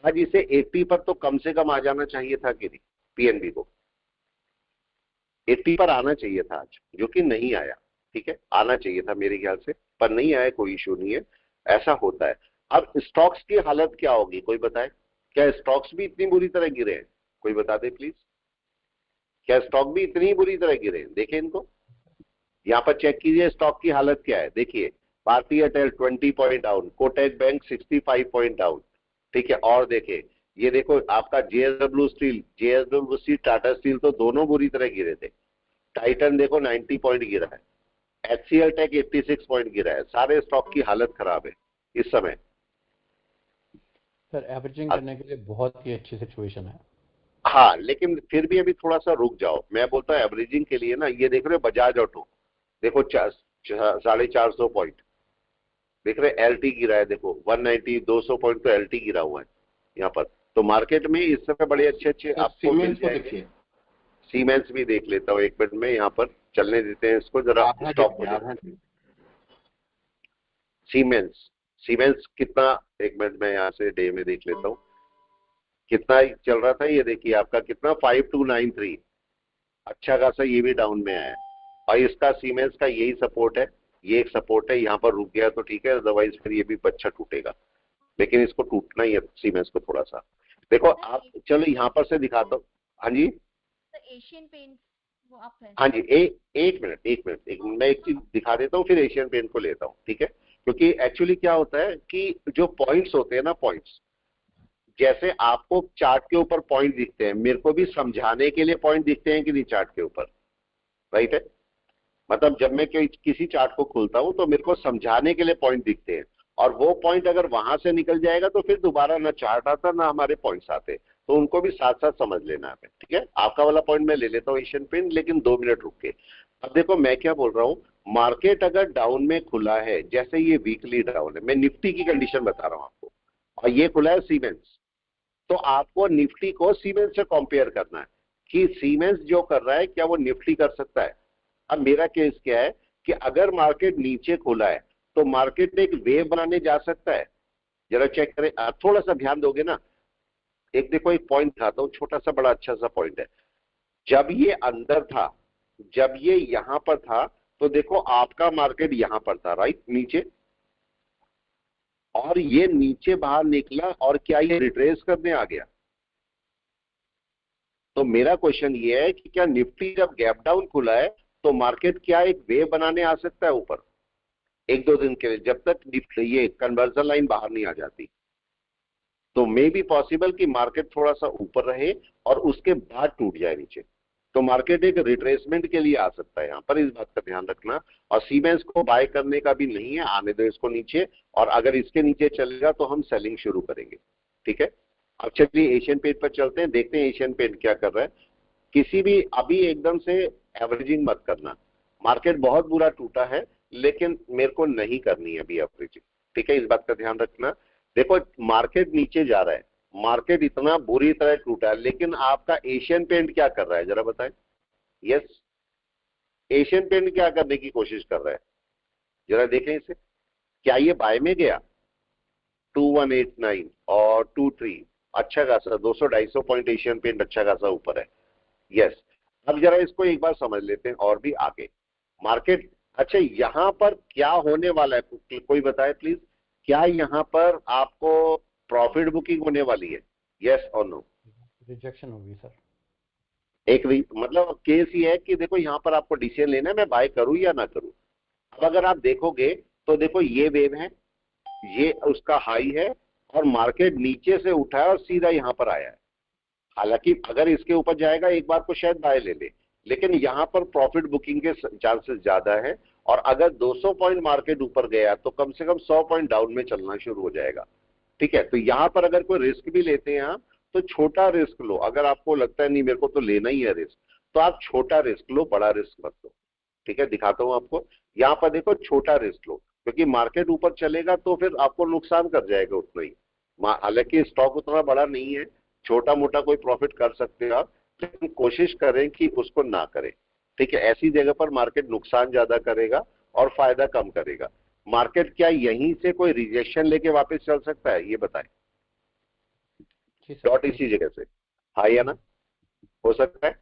आज इसे 80 पर तो कम से कम आ जाना चाहिए था कि नहीं, पीएनबी को 80 पर आना चाहिए था आज, जो कि नहीं आया, ठीक है। आना चाहिए था मेरे ख्याल से, पर नहीं आया, कोई इशू नहीं है, ऐसा होता है। अब स्टॉक्स की हालत क्या होगी, कोई बताए, क्या स्टॉक्स भी इतनी बुरी तरह गिरे हैं, कोई बता दे प्लीज, क्या स्टॉक भी इतनी बुरी तरह गिरे हैं? देखिए इनको, यहाँ पर चेक कीजिए स्टॉक की हालत क्या है। देखिए भारतीय Airtel 20 point down, Kotak bank 65 point down, ठीक है। और देखिए ये देखो आपका JSW steel, JSW steel, Tata steel तो दोनों बुरी तरह गिरे थे। टाइटन देखो 90 पॉइंट गिरा है, एचसीएल टेक 86 पॉइंट गिरा है। सारे स्टॉक की हालत खराब है इस समय। सर एवरेजिंग करने के लिए बहुत ही अच्छी सिचुएशन है। हाँ लेकिन फिर भी अभी थोड़ा सा रुक जाओ, मैं बोलता हूँ एवरेजिंग के लिए ना, ये देख रहे हो बजाज ऑटो देखो 450 पॉइंट, देख रहे एलटी गिरा है, देखो 190 200 पॉइंट तो एलटी गिरा हुआ है यहाँ पर। तो मार्केट में इस समय बड़े अच्छे आपको मिल जाएंगे। सीमेंस भी देख लेता हूँ 1 मिनट में, यहाँ पर चलने देते हैं इसको जरा, स्टॉक सीमेंस कितना, 1 मिनट में यहाँ से डे में देख लेता हूँ कितना चल रहा था। ये देखिए आपका कितना 5293, अच्छा खासा ये भी डाउन में आया है। और इसका सीमेंस का यही सपोर्ट है, ये एक सपोर्ट है, यहाँ पर रुक गया तो ठीक है, अदरवाइज फिर ये भी अच्छा टूटेगा, लेकिन इसको टूटना ही है सीमेंस को थोड़ा सा। देखो आप, चलो यहाँ पर से दिखाता हूँ। हाँ जी एशियन पेंट वो आप है। हाँ जी, एक मिनट मैं एक चीज दिखा देता हूँ, फिर एशियन पेंट को लेता हूँ, ठीक है। क्योंकि एक्चुअली क्या होता है कि जो पॉइंट्स होते हैं ना, पॉइंट्स जैसे आपको चार्ट के ऊपर पॉइंट दिखते हैं, मेरे को भी समझाने के लिए पॉइंट दिखते हैं कि नहीं चार्ट के ऊपर, राइट है। मतलब जब मैं किसी चार्ट को खोलता हूं तो मेरे को समझाने के लिए पॉइंट दिखते हैं, और वो पॉइंट अगर वहां से निकल जाएगा तो फिर दोबारा ना चार्ट आता ना हमारे पॉइंट्स आते, तो उनको भी साथ साथ समझ लेना है, ठीक है। आपका वाला पॉइंट मैं ले लेता हूँ एशियन पेंट, लेकिन 2 मिनट रुक के। अब देखो मैं क्या बोल रहा हूँ, मार्केट अगर डाउन में खुला है, जैसे ये वीकली डाउन है, मैं निफ्टी की कंडीशन बता रहा हूँ आपको, और ये खुला है सीमेंस, तो आपको निफ्टी को सीमेंस से कंपेयर करना है कि सीमेंस जो कर रहा है क्या वो निफ्टी कर सकता है। अब मेरा केस क्या है कि अगर मार्केट नीचे खुला है तो मार्केट एक वेव बनाने जा सकता है, जरा चेक करें, थोड़ा सा ध्यान दोगे ना। एक देखो एक पॉइंट दिखाता हूं, छोटा सा बड़ा अच्छा सा पॉइंट है। जब ये अंदर था, जब ये यहां पर था, तो देखो आपका मार्केट यहां पर था, राइट, नीचे, और ये नीचे बाहर निकला, और क्या ये रिट्रेस करने आ गया? तो मेरा क्वेश्चन ये है कि क्या निफ्टी जब गैप डाउन खुला है तो मार्केट क्या एक वेव बनाने आ सकता है ऊपर 1-2 दिन के लिए, जब तक ये कन्वर्जन लाइन बाहर नहीं आ जाती? तो मे बी पॉसिबल कि मार्केट थोड़ा सा ऊपर रहे और उसके बाद टूट जाए नीचे, तो मार्केट एक रिट्रेसमेंट के लिए आ सकता है। यहाँ पर इस बात का ध्यान रखना। और सीमेंस को बाय करने का भी नहीं है, आने दो इसको नीचे, और अगर इसके नीचे चलेगा तो हम सेलिंग शुरू करेंगे, ठीक है। अब चलिए एशियन पेंट पर चलते हैं, देखते हैं एशियन पेंट क्या कर रहा है। किसी भी अभी एकदम से एवरेजिंग मत करना, मार्केट बहुत बुरा टूटा है लेकिन मेरे को नहीं करनी है अभी एवरेजिंग, ठीक है, इस बात का ध्यान रखना। देखो मार्केट नीचे जा रहा है, मार्केट इतना बुरी तरह टूटा है, लेकिन आपका एशियन पेंट क्या कर रहा है जरा बताएं। यस, एशियन पेंट क्या करने की कोशिश कर रहा है, जरा देखें इसे। क्या ये बाय में गया 2189 और 23, अच्छा खासा 200-250 पॉइंट एशियन पेंट अच्छा खासा ऊपर है। यस, अब जरा इसको एक बार समझ लेते हैं और भी आगे मार्केट। अच्छा यहां पर क्या होने वाला है, कोई बताए प्लीज, क्या यहां पर आपको प्रॉफिट बुकिंग होने वाली है? यस और नो? रिजेक्शन होगी सर। मतलब केस ये है कि देखो यहां पर आपको डिसीजन लेना है मैं बाय करूं या ना करूं। अब अगर आप देखोगे तो देखो ये वेव है, ये उसका हाई है और मार्केट नीचे से उठा है और सीधा यहां पर आया है। हालांकि अगर इसके ऊपर जाएगा एक बार को शायद बाय ले ले, लेकिन यहां पर प्रॉफिट बुकिंग के चांसेस ज्यादा है। और अगर 200 पॉइंट मार्केट ऊपर गया तो कम से कम 100 पॉइंट डाउन में चलना शुरू हो जाएगा, ठीक है। तो यहां पर अगर कोई रिस्क भी लेते हैं आप तो छोटा रिस्क लो। अगर आपको लगता है नहीं मेरे को तो लेना ही है रिस्क, तो आप छोटा रिस्क लो, बड़ा रिस्क मत लो, ठीक है। दिखाता हूं आपको, यहां पर देखो छोटा रिस्क लो, क्योंकि मार्केट ऊपर चलेगा तो फिर आपको नुकसान कर जाएगा उतना ही। हालांकि स्टॉक उतना बड़ा नहीं है, छोटा मोटा कोई प्रॉफिट कर सकते हैं आप, लेकिन कोशिश करें कि उसको ना करें, ठीक है। ऐसी जगह पर मार्केट नुकसान ज्यादा करेगा और फायदा कम करेगा। मार्केट क्या यहीं से कोई रिजेक्शन लेके वापस चल सकता है, ये बताएं। डॉट इसी जगह से, हाँ या ना? हो सकता है।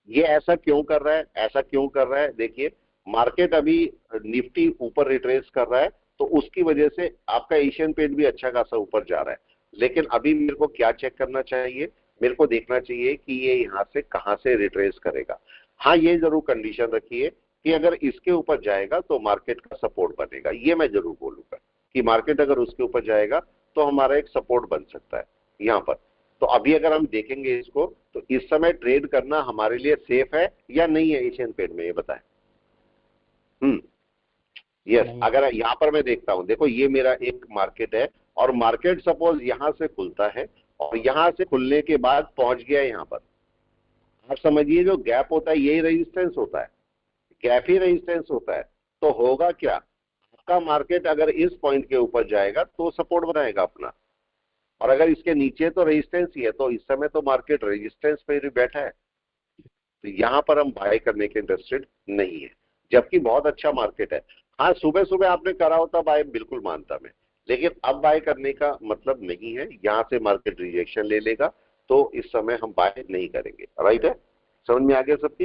ये ऐसा क्यों कर रहा है, ऐसा क्यों कर रहा है? देखिए मार्केट अभी निफ्टी ऊपर रिट्रेस कर रहा है तो उसकी वजह से आपका एशियन पेंट भी अच्छा खासा ऊपर जा रहा है। लेकिन अभी मेरे को क्या चेक करना चाहिए, मेरे को देखना चाहिए कि ये यहां से कहां से रिट्रेस करेगा। हाँ ये जरूर कंडीशन रखिए कि अगर इसके ऊपर जाएगा तो मार्केट का सपोर्ट बनेगा, ये मैं जरूर बोलूंगा कि मार्केट अगर उसके ऊपर जाएगा तो हमारा एक सपोर्ट बन सकता है यहां पर। तो अभी अगर हम देखेंगे इसको तो इस समय ट्रेड करना हमारे लिए सेफ है या नहीं है एशियन पेंट में, ये बताएं। यस, अगर यहां पर मैं देखता हूं, देखो ये मेरा एक मार्केट है और मार्केट सपोज यहां से खुलता है और यहां से खुलने के बाद पहुंच गया यहां पर, आप समझिए जो गैप होता है यही रेजिस्टेंस होता है, गैप ही रेजिस्टेंस होता है। तो होगा क्या, आपका मार्केट अगर इस पॉइंट के ऊपर जाएगा तो सपोर्ट बनाएगा अपना, और अगर इसके नीचे तो रेजिस्टेंस ही है। तो इस समय तो मार्केट रेजिस्टेंस पे ही बैठा है, तो यहां पर हम बाय करने के इंटरेस्टेड नहीं है, जबकि बहुत अच्छा मार्केट है। हाँ सुबह सुबह आपने करा होता बाय, बिल्कुल मानता मैं, लेकिन अब बाय करने का मतलब नहीं है। यहां से मार्केट रिजेक्शन ले लेगा तो इस समय हम बाय नहीं करेंगे, राइट है? समझ में आ गया सबकी?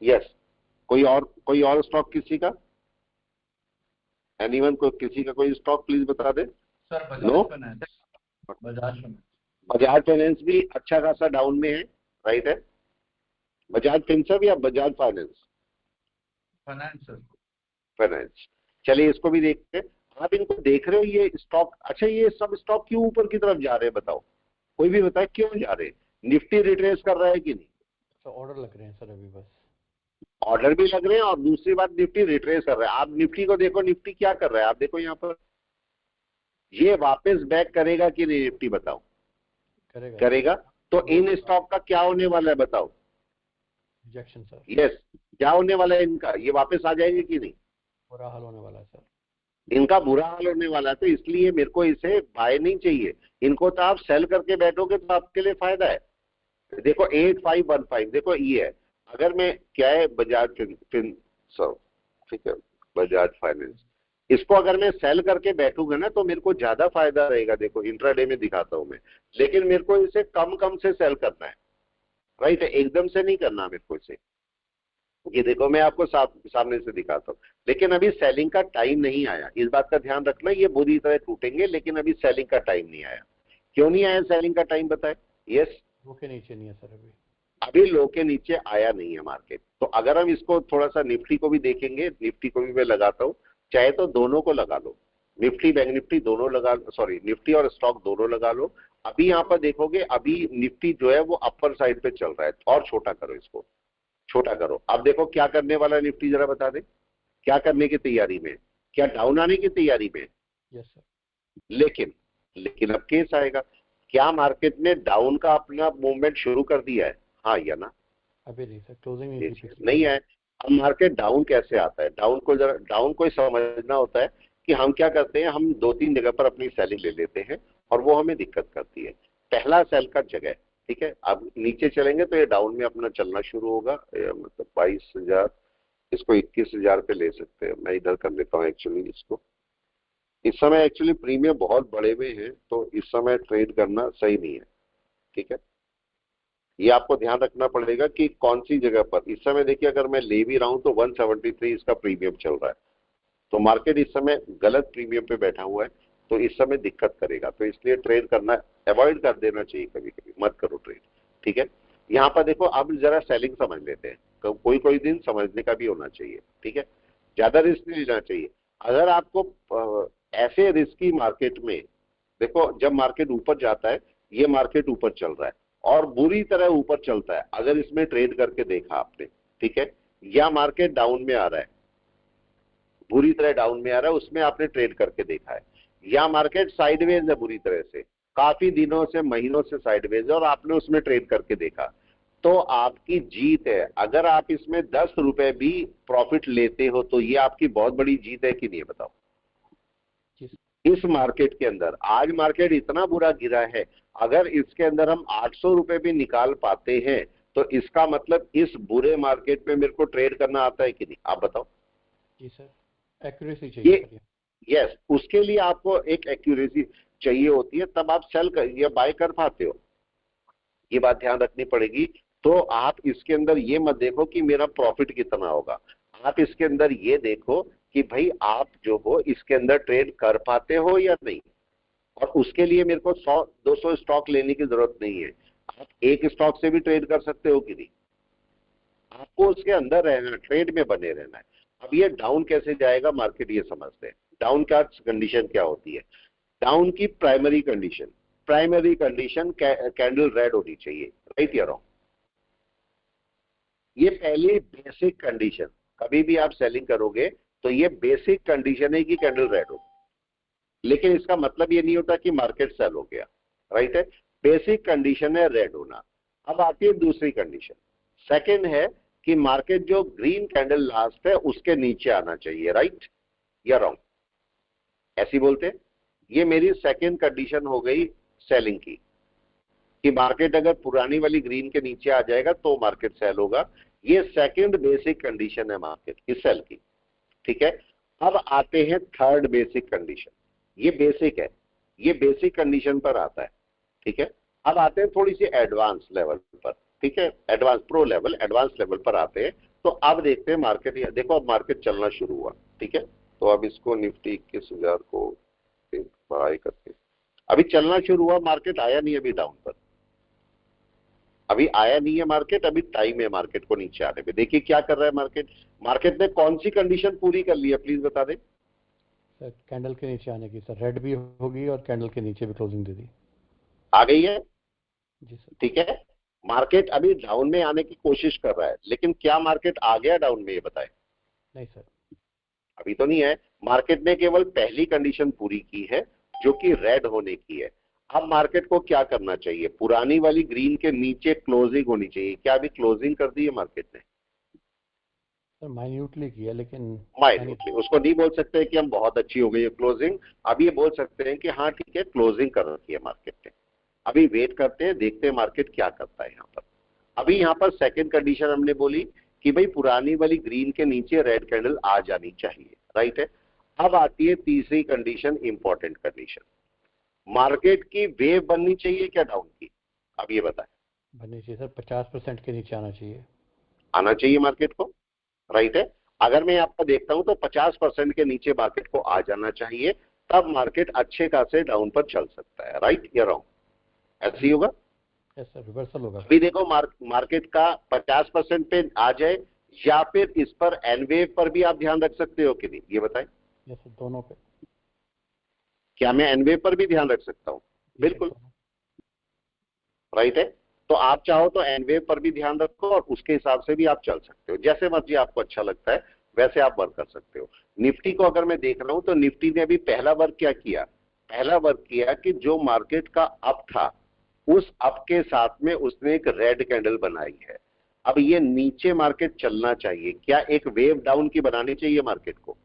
यस। कोई और स्टॉक किसी का, एनीवन को, किसी का कोई स्टॉक प्लीज बता दे। सर नो, बजाज फाइनेंस भी अच्छा खासा डाउन में है, राइट है? बजाज फिनसर्व या बजाज फाइनेंस? चलिए इसको भी देखते हैं। आप इनको देख रहे हो ये स्टॉक, अच्छा ये सब स्टॉक क्यों ऊपर की तरफ जा रहे हैं बताओ, कोई भी बताए क्यों जा रहे हैं? निफ्टी रिट्रेस कर रहा है कि नहीं? तो ऑर्डर लग रहे हैं सर अभी, बस ऑर्डर भी लग रहे हैं और दूसरी बात निफ्टी रिट्रेस कर रहा है। आप निफ्टी को देखो, निफ्टी क्या कर रहा है, आप देखो यहाँ पर, ये वापस बैक करेगा कि नहीं निफ्टी, बताओ। करेगा तो इन स्टॉक का क्या होने वाला है बताओ? Rejection sir. यस, क्या होने वाला है इनका, ये वापस आ जाएंगे कि नहीं? बुरा हाल होने वाला है सर, इनका बुरा हाल होने वाला है। तो इसलिए मेरे को इसे बाय नहीं चाहिए, इनको तो आप सेल करके बैठोगे तो आपके लिए फायदा है। देखो 8515, देखो ये है, अगर मैं क्या है बजाज ठीक है, बजाज फाइनेंस, इसको अगर मैं सेल करके बैठूंगा ना तो मेरे को ज्यादा फायदा रहेगा। देखो इंट्राडे में दिखाता हूं मैं, लेकिन मेरे को इसे कम कम से सेल करना है, राइट है? एकदम से नहीं करना मेरे को इसे। ये देखो मैं आपको सामने से दिखाता हूँ, लेकिन अभी सेलिंग का टाइम नहीं आया, इस बात का ध्यान रखना। ये बुरी तरह टूटेंगे लेकिन अभी सेलिंग का टाइम नहीं आया। क्यों नहीं आया सेलिंग का टाइम, बताए? यस, लो के नीचे नहीं है सर अभी लो के नीचे आया नहीं है मार्केट। तो अगर हम इसको थोड़ा सा निफ्टी को भी देखेंगे, निफ्टी को भी मैं लगाता हूँ, चाहे तो दोनों को लगा लो, निफ्टी बैंक निफ्टी दोनों लगा, सॉरी निफ्टी और स्टॉक दोनों लगा लो। अभी यहाँ पर देखोगे अभी निफ्टी जो है वो अपर साइड पे चल रहा है, और छोटा करो इसको, छोटा करो। अब देखो क्या करने वाला है निफ्टी, जरा बता दे क्या करने की तैयारी में, क्या डाउन आने की तैयारी में? Yes sir. लेकिन लेकिन अब केस आएगा, क्या मार्केट ने डाउन का अपना मूवमेंट शुरू कर दिया है? हाँ या ना? अभी नहीं सर, क्लोजिंग ये नहीं चीज की नहीं है। अब मार्केट डाउन कैसे आता है? डाउन को समझना होता है कि हम क्या करते हैं, हम 2-3 जगह पर अपनी सेलिंग ले लेते हैं और वो हमें दिक्कत करती है। पहला सेल का जगह, ठीक है, अब नीचे चलेंगे तो ये डाउन में अपना चलना शुरू होगा, मतलब 22,000, इसको 21,000 पे ले सकते हैं। मैं इधर कर लेता हूँ एक्चुअली इसको। इस समय एक्चुअली प्रीमियम बहुत बड़े में है, तो इस समय ट्रेड करना सही नहीं है, ठीक है। ये आपको ध्यान रखना पड़ेगा कि कौन सी जगह पर। इस समय देखिए, अगर मैं ले भी रहा हूं तो 173 इसका प्रीमियम चल रहा है, तो मार्केट इस समय गलत प्रीमियम पे बैठा हुआ है, तो इस समय दिक्कत करेगा। तो इसलिए ट्रेड करना अवॉइड कर देना चाहिए, कभी कभी मत करो ट्रेड, ठीक है। यहाँ पर देखो, अब जरा सेलिंग समझ लेते हैं, तो कोई दिन समझने का भी होना चाहिए, ठीक है। ज्यादा रिस्क नहीं लेना चाहिए। अगर आपको ऐसे रिस्की मार्केट में, देखो जब मार्केट ऊपर जाता है, ये मार्केट ऊपर चल रहा है और बुरी तरह ऊपर चलता है, अगर इसमें ट्रेड करके देखा आपने, ठीक है, या मार्केट डाउन में आ रहा है, बुरी तरह डाउन में आ रहा है, उसमें आपने ट्रेड करके देखा है, या मार्केट साइडवेज है बुरी तरह से, काफी दिनों से, महीनों से साइडवेज है और आपने उसमें ट्रेड करके देखा, तो आपकी जीत है। अगर आप इसमें 10 रुपए भी प्रॉफिट लेते हो तो ये आपकी बहुत बड़ी जीत है कि नहीं, बताओ। इस मार्केट के अंदर आज मार्केट इतना बुरा गिरा है, अगर इसके अंदर हम 800 रुपए भी निकाल पाते हैं तो इसका मतलब इस बुरे मार्केट में मेरे को ट्रेड करना आता है कि नहीं, आप बताओ। जी सर, एक्यूरेसी चाहिए। यस, उसके लिए आपको एक एक्यूरेसी चाहिए होती है, तब आप सेल कर या बाय कर पाते हो, ये बात ध्यान रखनी पड़ेगी। तो आप इसके अंदर ये मत देखो कि मेरा प्रॉफिट कितना होगा, आप इसके अंदर ये देखो कि भाई आप जो हो इसके अंदर ट्रेड कर पाते हो या नहीं। और उसके लिए मेरे को 100-200 स्टॉक लेने की जरूरत नहीं है, आप एक स्टॉक से भी ट्रेड कर सकते हो कि नहीं। आपको उसके अंदर रहना, ट्रेड में बने रहना है। अब ये डाउन कैसे जाएगा मार्केट, ये समझते हैं। डाउन का कंडीशन क्या होती है? डाउन की प्राइमरी कंडीशन कैंडल रेड होनी चाहिए, राइट या रॉन्ग? ये पहली बेसिक कंडीशन, कभी भी आप सेलिंग करोगे तो ये बेसिक कंडीशन है कि कैंडल रेड हो, लेकिन इसका मतलब ये नहीं होता कि मार्केट सेल हो गया, राइट है। बेसिक कंडीशन है रेड होना। अब आती है दूसरी कंडीशन, सेकंड है कि मार्केट जो ग्रीन कैंडल लास्ट है उसके नीचे आना चाहिए, राइट या रॉन्ग? ऐसी बोलते हैं। ये मेरी सेकंड कंडीशन हो गई सेलिंग की, कि मार्केट अगर पुरानी वाली ग्रीन के नीचे आ जाएगा तो मार्केट सेल होगा। ये सेकंड बेसिक कंडीशन है मार्केट की, सेल की, ठीक है। अब आते हैं थर्ड बेसिक कंडीशन। ये बेसिक है, ये बेसिक कंडीशन पर आता है, ठीक है। अब आते हैं थोड़ी सी एडवांस लेवल पर, ठीक है, advance pro level, advance level पर आते हैं। तो अब देखते हैं मार्केट, देखो अब मार्केट चलना शुरू हुआ, ठीक है। तो अब इसको निफ्टी 21,000 को बाय करके अभी चलना शुरू हुआ, मार्केट आया नहीं अभी डाउन पर, अभी आया नहीं है मार्केट, अभी टाइम है मार्केट को नीचे आने में। देखिए क्या कर रहा है मार्केट, मार्केट ने कौन सी कंडीशन पूरी कर ली है, प्लीज बता दें। सर कैंडल के नीचे आने की, सर रेड भी होगी और कैंडल के नीचे भी क्लोजिंग दे दी, आ गई है, जी सर। ठीक है। मार्केट अभी डाउन में आने की कोशिश कर रहा है, लेकिन क्या मार्केट आ गया डाउन में, ये बताएं। नहीं सर, अभी तो नहीं है। मार्केट ने केवल पहली कंडीशन पूरी की है जो कि रेड होने की है। अब मार्केट को क्या करना चाहिए, पुरानी वाली ग्रीन के नीचे क्लोजिंग होनी चाहिए। क्या अभी क्लोजिंग कर दी है मार्केट ने? सर माइन्यूटली किया, लेकिन माइन्यूटली, उसको नहीं बोल सकते कि हम बहुत अच्छी हो गई है क्लोजिंग। अब ये बोल सकते हैं कि हाँ ठीक है, क्लोजिंग कर रखी है मार्केट ने। अभी वेट करते हैं, देखते हैं मार्केट क्या करता है यहाँ पर। अभी यहाँ पर सेकंड कंडीशन हमने बोली कि भाई पुरानी वाली ग्रीन के नीचे रेड कैंडल आ जानी चाहिए, राइट है। अब आती है तीसरी कंडीशन, इंपॉर्टेंट कंडीशन, मार्केट की वेव बननी चाहिए क्या डाउन की? अब ये बताएं। बननी चाहिए सर, 50% के नीचे आना चाहिए, आना चाहिए मार्केट को, राइट है। अगर मैं आपको देखता हूं तो 50% के नीचे मार्केट को आ जाना चाहिए, तब मार्केट अच्छे खासे डाउन पर चल सकता है, राइट या रॉन्ग? ऐसे ही होगा। यस सर, रिवर्सल होगा। अभी देखो मार्केट का 50% पे आ जाए, या फिर इस पर एन वेव पर भी आप ध्यान रख सकते हो कि नहीं, ये बताएं। यस सर, दोनों पे। क्या मैं एन वेव पर भी ध्यान रख सकता हूं? बिल्कुल, राइट है। तो आप चाहो तो एन वेव पर भी ध्यान रखो और उसके हिसाब से भी आप चल सकते हो, जैसे मर्जी आपको अच्छा लगता है वैसे आप वर्क कर सकते हो। निफ्टी को अगर मैं देख रहा हूं तो निफ्टी ने अभी पहला वर्क क्या किया, पहला वर्क किया कि जो मार्केट का अप था उस अप के साथ में उसने एक रेड कैंडल बनाई है। अब ये नीचे मार्केट चलना चाहिए, क्या एक वेव डाउन की बनानी चाहिए मार्केट को?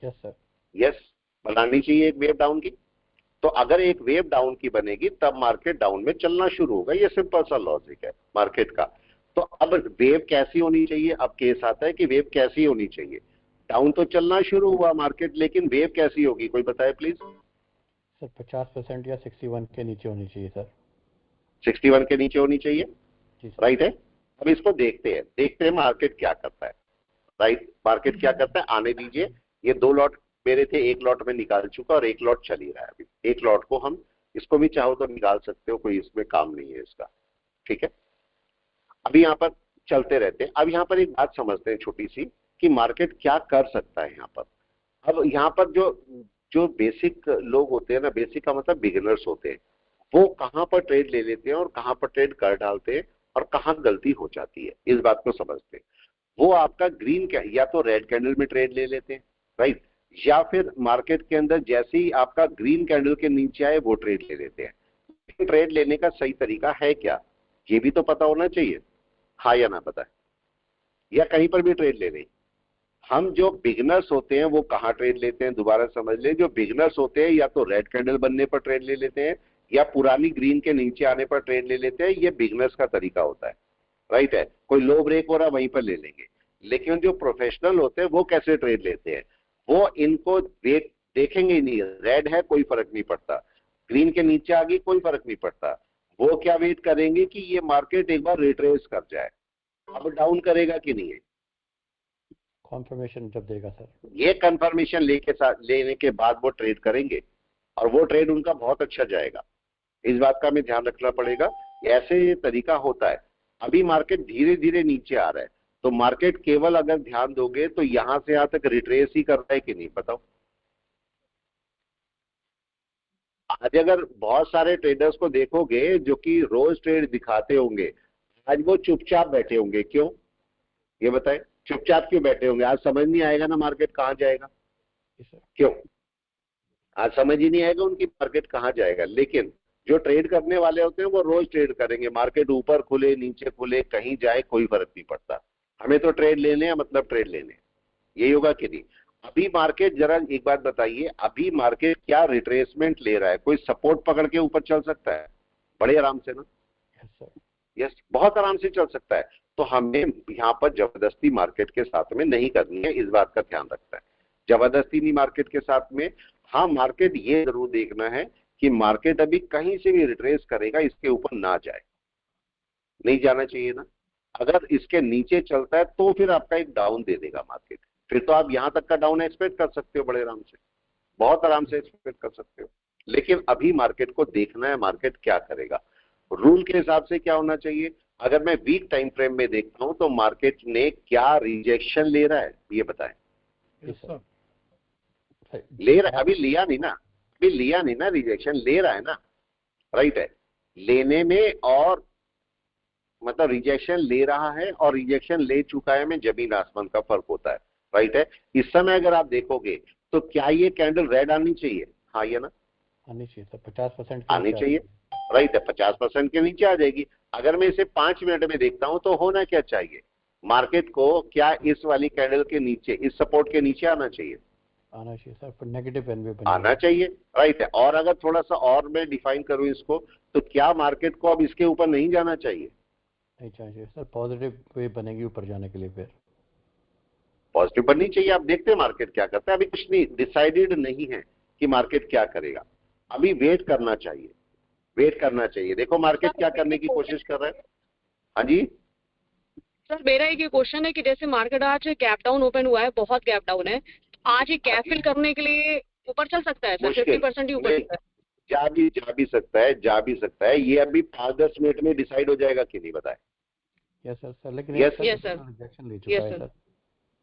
Yes sir. यस, बनानी चाहिए एक वेव डाउन की। तो अगर एक वेव डाउन की बनेगी तब मार्केट डाउन में चलना शुरू होगा, ये सिंपल सा लॉजिक है मार्केट का। तो अब वेव कैसी होनी चाहिए? अब केस आता है कि वेव कैसी होनी चाहिए। डाउन तो चलना शुरू हुआ मार्केट, लेकिन वेव कैसी होगी, कोई बताए प्लीज? सर 50% या 61 के नीचे होनी चाहिए सर। 61 के नीचे होनी चाहिए, जी सर। राइट है। अब इसको देखते हैं मार्केट क्या करता है। राइट, मार्केट क्या करता है, आने दीजिए। ये 2 लॉट मेरे थे, 1 लॉट में निकाल चुका और 1 लॉट चल ही रहा है अभी। 1 लॉट को हम इसको भी चाहो तो निकाल सकते हो, कोई इसमें काम नहीं है इसका, ठीक है। अभी यहाँ पर चलते रहते हैं। अब यहाँ पर एक बात समझते हैं छोटी सी कि मार्केट क्या कर सकता है यहाँ पर। अब यहाँ पर जो बेसिक लोग होते हैं ना, बेसिक का मतलब बिगिनर्स होते हैं, वो कहाँ पर ट्रेड ले लेते हैं और कहाँ पर ट्रेड कर डालते हैं और कहाँ गलती हो जाती है, इस बात को समझते हैं। वो आपका ग्रीन या तो रेड कैंडल में ट्रेड ले लेते हैं, राइट, या फिर मार्केट के अंदर जैसे ही आपका ग्रीन कैंडल के नीचे आए वो ट्रेड ले लेते हैं। ट्रेड लेने का सही तरीका है क्या, ये भी तो पता होना चाहिए, हाँ या ना पता है, या कहीं पर भी ट्रेड ले रही। हम जो बिगनर्स होते हैं वो कहाँ ट्रेड लेते हैं, दोबारा समझ ले। जो बिगनर्स होते हैं या तो रेड कैंडल बनने पर ट्रेड ले लेते हैं या पुरानी ग्रीन के नीचे आने पर ट्रेड ले लेते हैं। ये बिगनर्स का तरीका होता है, राइट है। कोई लो ब्रेक हो रहा वहीं पर ले लेंगे। लेकिन जो प्रोफेशनल होते हैं वो कैसे ट्रेड लेते हैं, वो इनको देखेंगे ही नहीं। रेड है कोई फर्क नहीं पड़ता, ग्रीन के नीचे आ गई कोई फर्क नहीं पड़ता। वो क्या वेट करेंगे कि ये मार्केट एक बार रिट्रेस कर जाए, अब डाउन करेगा कि नहीं है, कॉन्फर्मेशन जब देगा सर। ये कंफर्मेशन लेने के बाद वो ट्रेड करेंगे और वो ट्रेड उनका बहुत अच्छा जाएगा। इस बात का हमें ध्यान रखना पड़ेगा। ऐसे ये तरीका होता है। अभी मार्केट धीरे धीरे नीचे आ रहा है, तो मार्केट केवल अगर ध्यान दोगे तो यहां से यहां तक रिट्रेस ही कर रहा है कि नहीं, बताओ। आज अगर बहुत सारे ट्रेडर्स को देखोगे जो कि रोज ट्रेड दिखाते होंगे, आज वो चुपचाप बैठे होंगे। क्यों, ये बताएं, चुपचाप क्यों बैठे होंगे? आज समझ नहीं आएगा ना मार्केट कहां जाएगा, क्यों? आज समझ ही नहीं आएगा उनकी मार्केट कहां जाएगा। लेकिन जो ट्रेड करने वाले होते हैं वो रोज ट्रेड करेंगे, मार्केट ऊपर खुले नीचे खुले कहीं जाए कोई फर्क नहीं पड़ता, हमें तो ट्रेड लेने हैं, मतलब ट्रेड लेने। यही होगा कि नहीं? अभी मार्केट, जरा एक बात बताइए, अभी मार्केट क्या रिट्रेसमेंट ले रहा है? कोई सपोर्ट पकड़ के ऊपर चल सकता है बड़े आराम से ना? यस, बहुत आराम से चल सकता है। तो हमें यहाँ पर जबरदस्ती मार्केट के साथ में नहीं करनी है, इस बात का ध्यान रखना है। जबरदस्ती नहीं मार्केट के साथ में। हाँ, मार्केट ये जरूर देखना है कि मार्केट अभी कहीं से भी रिट्रेस करेगा, इसके ऊपर ना जाए, नहीं जाना चाहिए ना। अगर इसके नीचे चलता है तो फिर आपका एक डाउन दे देगा मार्केट, फिर तो आप यहां तक का डाउन एक्सपेक्ट कर सकते हो बड़े आराम से, बहुत आराम से एक्सपेक्ट कर सकते हो। लेकिन अभी मार्केट को देखना है मार्केट क्या करेगा। रूल के हिसाब से क्या होना चाहिए, अगर मैं वीक टाइम फ्रेम में देखता हूं तो मार्केट ने क्या रिजेक्शन ले रहा है, ये बताएं। ले रहा है, अभी लिया नहीं ना, अभी लिया नहीं ना, रिजेक्शन ले रहा है ना, राइट है। लेने में और मतलब रिजेक्शन ले रहा है और रिजेक्शन ले चुका है में जमीन आसमान का फर्क होता है, राइट है। इस समय अगर आप देखोगे तो क्या ये कैंडल रेड आनी चाहिए, हाँ या ना? आनी चाहिए सर, 50% आनी चाहिए, राइट है। 50% के नीचे आ जाएगी। अगर मैं इसे 5 मिनट में देखता हूं तो होना क्या चाहिए, मार्केट को क्या इस वाली कैंडल के नीचे, इस सपोर्ट के नीचे आना चाहिए, आना चाहिए सर, पर नेगेटिव एनवे आना चाहिए, राइट है। और अगर थोड़ा सा और मैं डिफाइन करूं इसको, तो क्या मार्केट को अब इसके ऊपर नहीं जाना चाहिए? नहीं चाहिए सर, पॉजिटिव वे बनेगी ऊपर जाने के लिए, फिर पॉजिटिव बननी चाहिए। आप देखते हैं मार्केट क्या करता है। अभी कुछ नहीं डिसाइडेड नहीं है कि मार्केट क्या करेगा, अभी वेट करना चाहिए, वेट करना चाहिए। देखो मार्केट क्या करने की कोशिश कर रहा है। हाँ जी सर, मेरा एक क्वेश्चन है कि जैसे मार्केट आज गैप डाउन ओपन हुआ है, बहुत गैप डाउन है, आज ये गैप फिल करने के लिए ऊपर चल सकता है सर? 50% ही ऊपर चलता है। जा भी सकता है, जा भी सकता है। ये अभी 5-10 मिनट में डिसाइड हो जाएगा कि नहीं, बताए। यस सर, लेकिन यस सर, रिजेक्शन ले चुका है सर।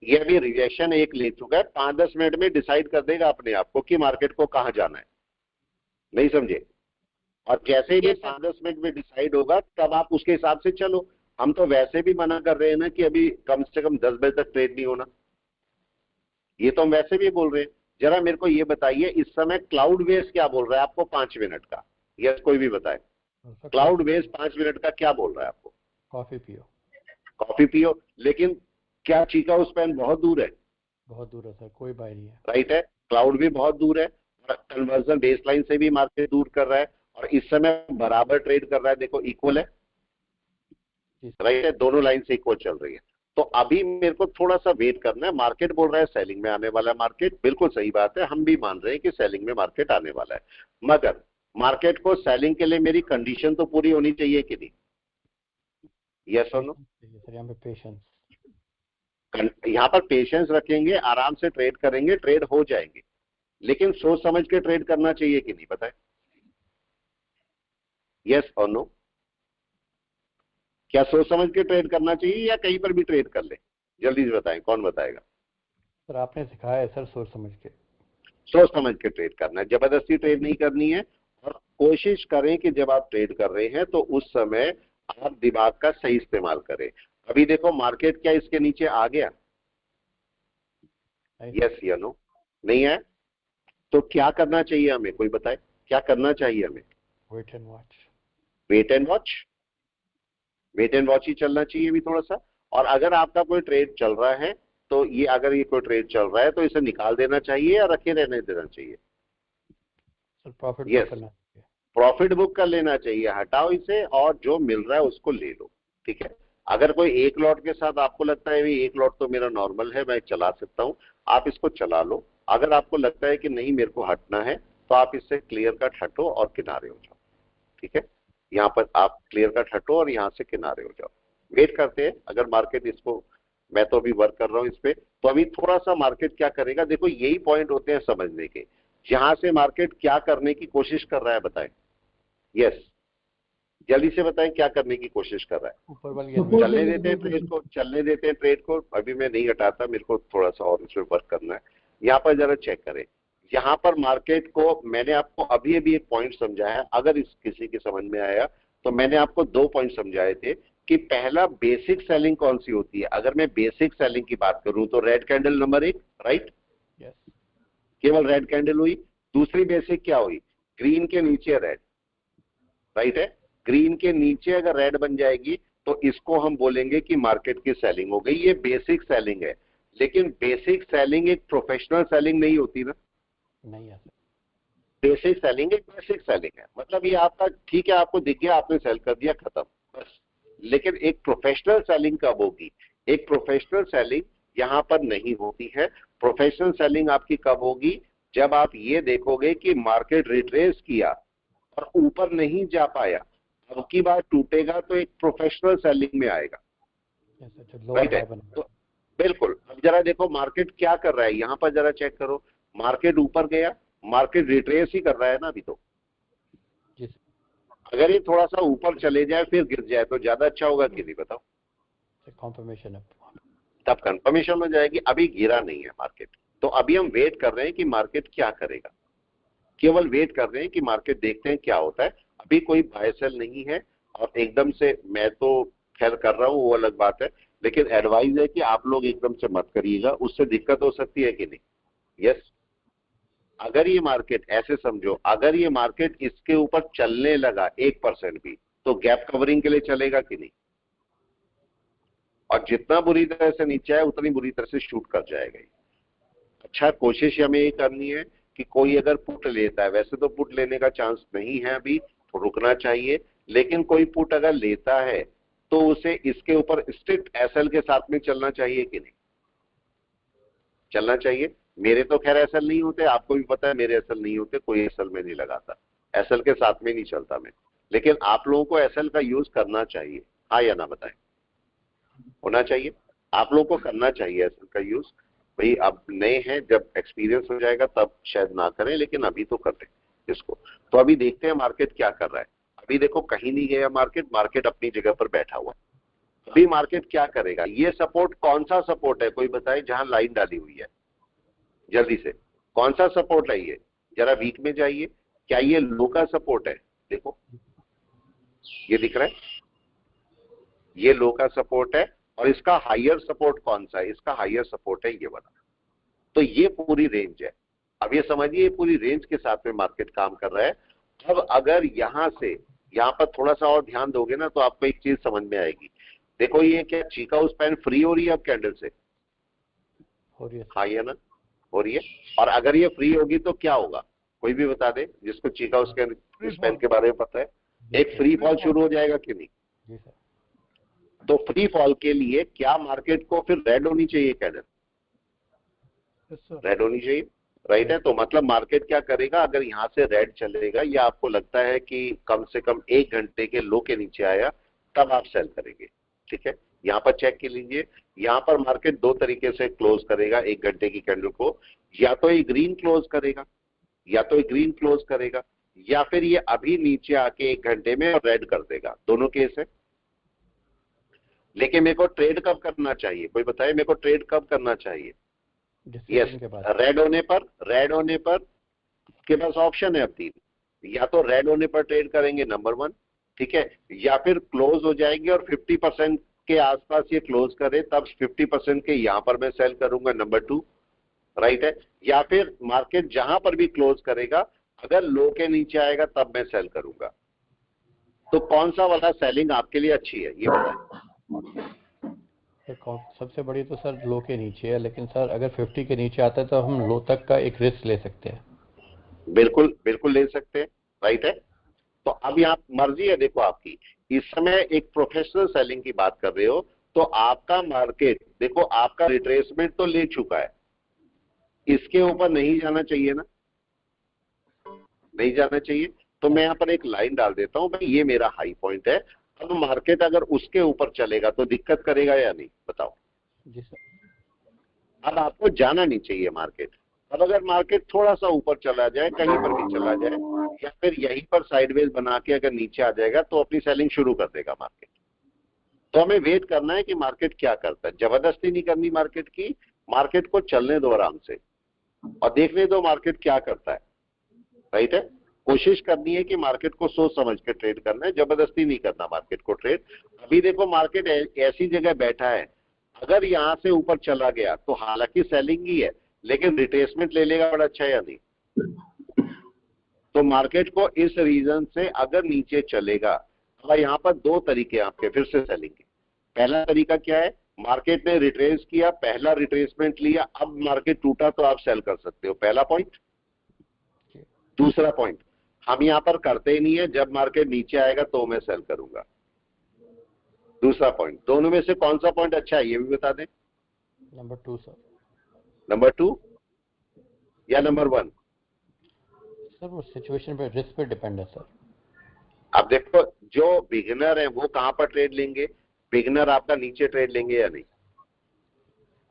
ये अभी रिजेक्शन एक ले चुका है, 5-10 मिनट में डिसाइड कर देगा अपने आप को कि मार्केट को कहाँ जाना है, नहीं समझे? और जैसे ही 5-10 मिनट में डिसाइड होगा तब आप उसके हिसाब से चलो। हम तो वैसे भी मना कर रहे हैं ना कि अभी कम से कम 10 बजे तक ट्रेड नहीं होना, ये तो हम वैसे भी बोल रहे हैं। जरा मेरे को ये बताइए इस समय क्लाउड बेस क्या बोल रहा है आपको 5 मिनट का, यस कोई भी बताए। क्लाउड बेस 5 मिनट का क्या बोल रहा है आपको? कॉफी पियो। कॉफी पियो, लेकिन क्या चिकागो स्पैन बहुत दूर है? बहुत दूर है सर, कोई बाय नहीं है। राइट है, क्लाउड भी बहुत दूर है, कन्वर्जन बेसलाइन से भी मार्केट दूर कर रहा है, और इस समय बराबर ट्रेड कर रहा है, देखो इक्वल है, राइट है, दोनों लाइन से इक्वल चल रही है। तो अभी मेरे को थोड़ा सा वेट करना है। मार्केट बोल रहा है सेलिंग में आने वाला है मार्केट, बिल्कुल सही बात है, हम भी मान रहे हैं कि सेलिंग में मार्केट आने वाला है, मगर मार्केट को सेलिंग के लिए मेरी कंडीशन तो पूरी होनी चाहिए कि नहीं? यस और नो? सर यहाँ पे पेशेंस, यहाँ पर पेशेंस रखेंगे, आराम से ट्रेड करेंगे, ट्रेड हो जाएंगे, लेकिन सोच समझ के ट्रेड करना चाहिए कि नहीं, बताए? यस और नो? क्या सोच समझ के ट्रेड करना चाहिए या कहीं पर भी ट्रेड कर ले? जल्दी से बताएं, कौन बताएगा? सर आपने सिखाया है सर, सोच समझ के। सोच समझ के ट्रेड करना है, जबरदस्ती ट्रेड नहीं करनी है। और कोशिश करें कि जब आप ट्रेड कर रहे हैं तो उस समय आप दिमाग का सही इस्तेमाल करें। अभी देखो मार्केट क्या इसके नीचे आ गया? यस या नो? नहीं है? तो क्या करना चाहिए हमें, कोई बताए क्या करना चाहिए हमें? Wait and watch. Wait and watch, wait and watch ही चलना चाहिए अभी थोड़ा सा। और अगर आपका कोई ट्रेड चल रहा है तो ये, अगर ये कोई ट्रेड चल रहा है तो इसे निकाल देना चाहिए या रखे रहने देना चाहिए? Sir profit Yes. करना चाहिए। प्रॉफिट बुक कर लेना चाहिए, हटाओ इसे और जो मिल रहा है उसको ले लो, ठीक है। अगर कोई एक लॉट के साथ आपको लगता है भाई एक लॉट तो मेरा नॉर्मल है, मैं चला सकता हूं, आप इसको चला लो। अगर आपको लगता है कि नहीं मेरे को हटना है तो आप इससे क्लियर कट हटो और किनारे हो जाओ, ठीक है। यहाँ पर आप क्लियर कट हटो और यहाँ से किनारे हो जाओ। वेट करते हैं, अगर मार्केट इसको, मैं तो अभी वर्क कर रहा हूँ इस पे, तो अभी थोड़ा सा मार्केट क्या करेगा, देखो यही पॉइंट होते हैं समझने के, जहां से मार्केट क्या करने की कोशिश कर रहा है, बताएं। यस, जल्दी से बताएं क्या करने की कोशिश कर रहा है। ऊपर वाली चलने देते हैं ट्रेड को, चलने देते हैं ट्रेड को, अभी मैं नहीं हटाता, मेरे को थोड़ा सा और इसमें वर्क करना है। यहाँ पर जरा चेक करें, यहाँ पर मार्केट को मैंने आपको अभी अभी एक पॉइंट समझाया, अगर इस किसी के समझ में आया तो मैंने आपको 2 पॉइंट समझाए थे कि पहला बेसिक सेलिंग कौन सी होती है। अगर मैं बेसिक सेलिंग की बात करूं तो रेड कैंडल नंबर 1, राइट, केवल रेड कैंडल हुई। दूसरी बेसिक क्या हुई? ग्रीन के नीचे रेड, राइट है, ग्रीन के नीचे अगर रेड बन जाएगी तो इसको हम बोलेंगे कि मार्केट की सेलिंग हो गई, ये बेसिक सेलिंग है। लेकिन बेसिक सेलिंग एक प्रोफेशनल सेलिंग नहीं होती ना, नहीं है सर। बेसिक सेलिंग एक बेसिक सेलिंग है, मतलब ये आपका ठीक है, आपको दिख गया, आपने सेल कर दिया, खत्म बस। लेकिन एक प्रोफेशनल सेलिंग कब होगी? एक प्रोफेशनल सेलिंग यहाँ पर नहीं होती है। प्रोफेशनल सेलिंग आपकी कब होगी? जब आप ये देखोगे कि मार्केट रिट्रेस किया और ऊपर नहीं जा पाया, अब की बार टूटेगा तो एक प्रोफेशनल सेलिंग में आएगा, राइट है। तो बिल्कुल, अब जरा देखो मार्केट क्या कर रहा है, यहाँ पर जरा चेक करो, मार्केट ऊपर गया, मार्केट रिट्रेस ही कर रहा है ना अभी तो। अगर ये थोड़ा सा ऊपर चले जाए फिर गिर जाए तो ज्यादा अच्छा होगा कि नहीं, बताओ? कंफर्मेशन है, तब कंफर्मेशन हो जाएगी। अभी गिरा नहीं है मार्केट, तो अभी हम वेट कर रहे हैं कि मार्केट क्या करेगा, केवल वेट कर रहे हैं कि मार्केट, देखते हैं क्या होता है। अभी कोई बाय सेल नहीं है, और एकदम से मैं तो खैर कर रहा हूँ वो अलग बात है, लेकिन एडवाइस है कि आप लोग एकदम से मत करिएगा, उससे दिक्कत हो सकती है कि नहीं। यस, अगर ये मार्केट, ऐसे समझो, अगर ये मार्केट इसके ऊपर चलने लगा 1% भी तो गैप कवरिंग के लिए चलेगा कि नहीं, और जितना बुरी तरह से नीचे आए उतनी बुरी तरह से शूट कर जाएगा। अच्छा, कोशिश हमें ये करनी है कि कोई अगर पुट लेता है, वैसे तो पुट लेने का चांस नहीं है अभी, तो रुकना चाहिए, लेकिन कोई पुट अगर लेता है तो उसे इसके ऊपर स्ट्रिक्ट एसएल के साथ में चलना चाहिए कि नहीं? चलना चाहिए। मेरे तो खैर एसएल नहीं होते, आपको भी पता है मेरे एसएल नहीं होते, कोई एसएल में नहीं लगाता, एसएल के साथ में नहीं चलता मैं, लेकिन आप लोगों को एसएल का यूज करना चाहिए, हाँ या ना बताएं? होना चाहिए, आप लोगों को करना चाहिए एसएल का यूज। भाई अब नए हैं, जब एक्सपीरियंस हो जाएगा तब शायद ना करें, लेकिन अभी तो कर लें इसको। तो अभी देखते हैं मार्केट क्या कर रहा है। अभी देखो कहीं नहीं गया मार्केट, मार्केट अपनी जगह पर बैठा हुआ है। अभी मार्केट क्या करेगा? ये सपोर्ट कौन सा सपोर्ट है, कोई बताए, जहां लाइन डाली हुई है, जल्दी से कौन सा सपोर्ट है ये? जरा वीक में जाइए, क्या ये लो का सपोर्ट है? देखो ये दिख रहा है, ये लो का सपोर्ट है, और इसका हायर सपोर्ट कौन सा है? इसका हायर सपोर्ट है ये वाला। तो ये पूरी रेंज है। अब ये समझिए पूरी रेंज के साथ में मार्केट काम कर रहा है। अब अगर यहां से यहाँ पर थोड़ा सा और ध्यान दोगे ना तो आपको एक चीज समझ में आएगी। देखो ये क्या चीका स्पैन फ्री हो रही है अब कैंडल से? हो रही है। हाँ ये ना हो रही है। और अगर ये फ्री होगी तो क्या होगा, कोई भी बता दे जिसको चीका स्पैन के बारे में पता है। एक फ्री फॉल शुरू हो जाएगा कि नहीं? जी सर। तो फ्री फॉल के लिए क्या मार्केट को फिर रेड होनी चाहिए कैंडल? रेड होनी चाहिए, राइट है। तो मतलब मार्केट क्या करेगा, अगर यहाँ से रेड चलेगा या आपको लगता है कि कम से कम 1 घंटे के लो के नीचे आया, तब आप सेल करेंगे। ठीक है, यहाँ पर चेक कर लीजिए। यहाँ पर मार्केट 2 तरीके से क्लोज करेगा 1 घंटे की कैंडल को, या तो ये ग्रीन क्लोज करेगा, या फिर ये अभी नीचे आके 1 घंटे में और रेड कर देगा। दोनों केस है। लेकिन मेरे को ट्रेड कब करना चाहिए, कोई बताए मेरे को ट्रेड कब करना चाहिए? यस, रेड होने पर के पास ऑप्शन है अब 3, या तो रेड होने पर ट्रेड करेंगे नंबर 1, ठीक है, या फिर क्लोज हो जाएगी और 50% के आसपास ये क्लोज करे तब 50% के यहां पर मैं सेल करूंगा नंबर 2, राइट है। या फिर मार्केट जहां पर भी क्लोज करेगा अगर लो के नीचे आएगा तब मैं सेल करूंगा। तो कौन सा वाला सेलिंग आपके लिए अच्छी है ये बताएं। सबसे बड़ी तो सर लो के नीचे है, लेकिन सर अगर 50 के नीचे आता है तो हम लो तक का एक रिस्क ले सकते हैं। बिल्कुल बिल्कुल ले सकते हैं, राइट है। तो अब यहाँ मर्जी है, देखो आपकी। इस समय एक प्रोफेशनल सेलिंग की बात कर रहे हो तो आपका मार्केट देखो, आपका रिट्रेसमेंट तो ले चुका है, इसके ऊपर नहीं जाना चाहिए ना, नहीं जाना चाहिए। तो मैं यहाँ पर एक लाइन डाल देता हूं, भाई ये मेरा हाई पॉइंट है। अब मार्केट अगर उसके ऊपर चलेगा तो दिक्कत करेगा या नहीं, बताओ। जी सर। अब आपको जाना नहीं चाहिए मार्केट। अब अगर मार्केट थोड़ा सा ऊपर चला जाए, कहीं पर भी चला जाए, या फिर यहीं पर साइडवेज बना के अगर नीचे आ जाएगा तो अपनी सेलिंग शुरू कर देगा मार्केट। तो हमें वेट करना है कि मार्केट क्या करता है। जबरदस्ती नहीं करनी मार्केट की, मार्केट को चलने दो आराम से और देखने दो मार्केट क्या करता है, राइट है। कोशिश करनी है कि मार्केट को सोच समझ के ट्रेड करना है, जबरदस्ती नहीं करना मार्केट को ट्रेड। अभी देखो मार्केट ऐसी जगह बैठा है, अगर यहां से ऊपर चला गया तो हालांकि सेलिंग ही है लेकिन रिट्रेसमेंट ले लेगा बड़ा अच्छा या नहीं। तो मार्केट को इस रीजन से अगर नीचे चलेगा, अब यहाँ पर 2 तरीके आपके फिर से सेलिंग के। पहला तरीका क्या है, मार्केट ने रिट्रेस किया, पहला रिट्रेसमेंट लिया, अब मार्केट टूटा तो आप सेल कर सकते हो, पहला पॉइंट। दूसरा पॉइंट, हम यहाँ पर करते ही नहीं है, जब मार्केट नीचे आएगा तो मैं सेल करूंगा। दूसरा पॉइंट, दोनों में से कौन सा पॉइंट अच्छा है ये भी बता दें। Number 2 sir. नंबर 2 या नंबर 1? सर वो सिचुएशन पे, रिस्क पे डिपेंड है सर। अब देखो जो बिगिनर है वो कहां पर ट्रेड लेंगे, बिगिनर आपका नीचे ट्रेड लेंगे या नहीं,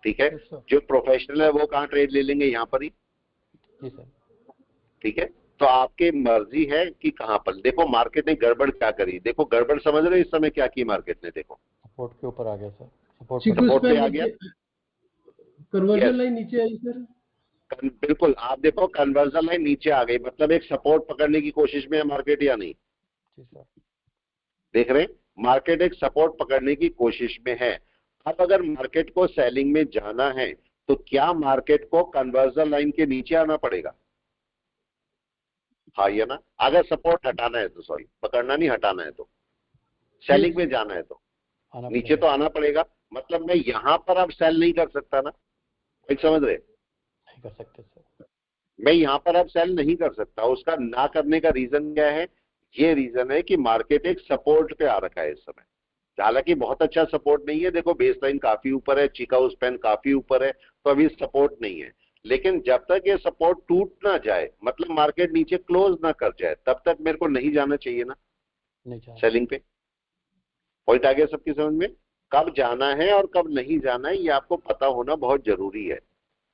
ठीक है। जो प्रोफेशनल है वो कहां ट्रेड ले लेंगे, यहाँ पर ही। जी सर। ठीक है, तो आपकी मर्जी है कि कहां पर। देखो मार्केट ने गड़बड़ क्या करी, देखो गड़बड़ समझ रहे हो इस समय क्या की मार्केट ने, देखो सपोर्ट के ऊपर आ गया सर, सपोर्ट पे आ गया, कन्वर्जन लाइन नीचे आई सर। बिल्कुल, आप देखो कन्वर्जन लाइन नीचे आ गई, मतलब एक सपोर्ट पकड़ने की कोशिश में है मार्केट या नहीं। जी सर। देख रहे हैं, मार्केट एक सपोर्ट पकड़ने की कोशिश में है। अब अगर मार्केट को सेलिंग में जाना है तो क्या मार्केट को कन्वर्जन लाइन के नीचे आना पड़ेगा, हाँ या ना। अगर सपोर्ट हटाना है तो, सॉरी पकड़ना नहीं, हटाना है तो, सेलिंग में जाना है तो नीचे तो आना पड़ेगा। मतलब मैं यहां पर अब सेल नहीं कर सकता ना, समझ रहे, नहीं कर सकते सर। मैं यहां पर अब सेल नहीं कर सकता। उसका ना करने का रीजन क्या है, ये रीजन है कि मार्केट एक सपोर्ट पे आ रखा है इस समय। हालांकि बहुत अच्छा सपोर्ट नहीं है, देखो बेस लाइन काफी ऊपर है, चिकागो स्पैन काफी ऊपर है, तो अभी सपोर्ट नहीं है। लेकिन जब तक ये सपोर्ट टूट ना जाए, मतलब मार्केट नीचे क्लोज ना कर जाए, तब तक मेरे को नहीं जाना चाहिए ना सेलिंग पे। पॉइंट आ गया सबकी समझ में, कब जाना है और कब नहीं जाना है ये आपको पता होना बहुत जरूरी है।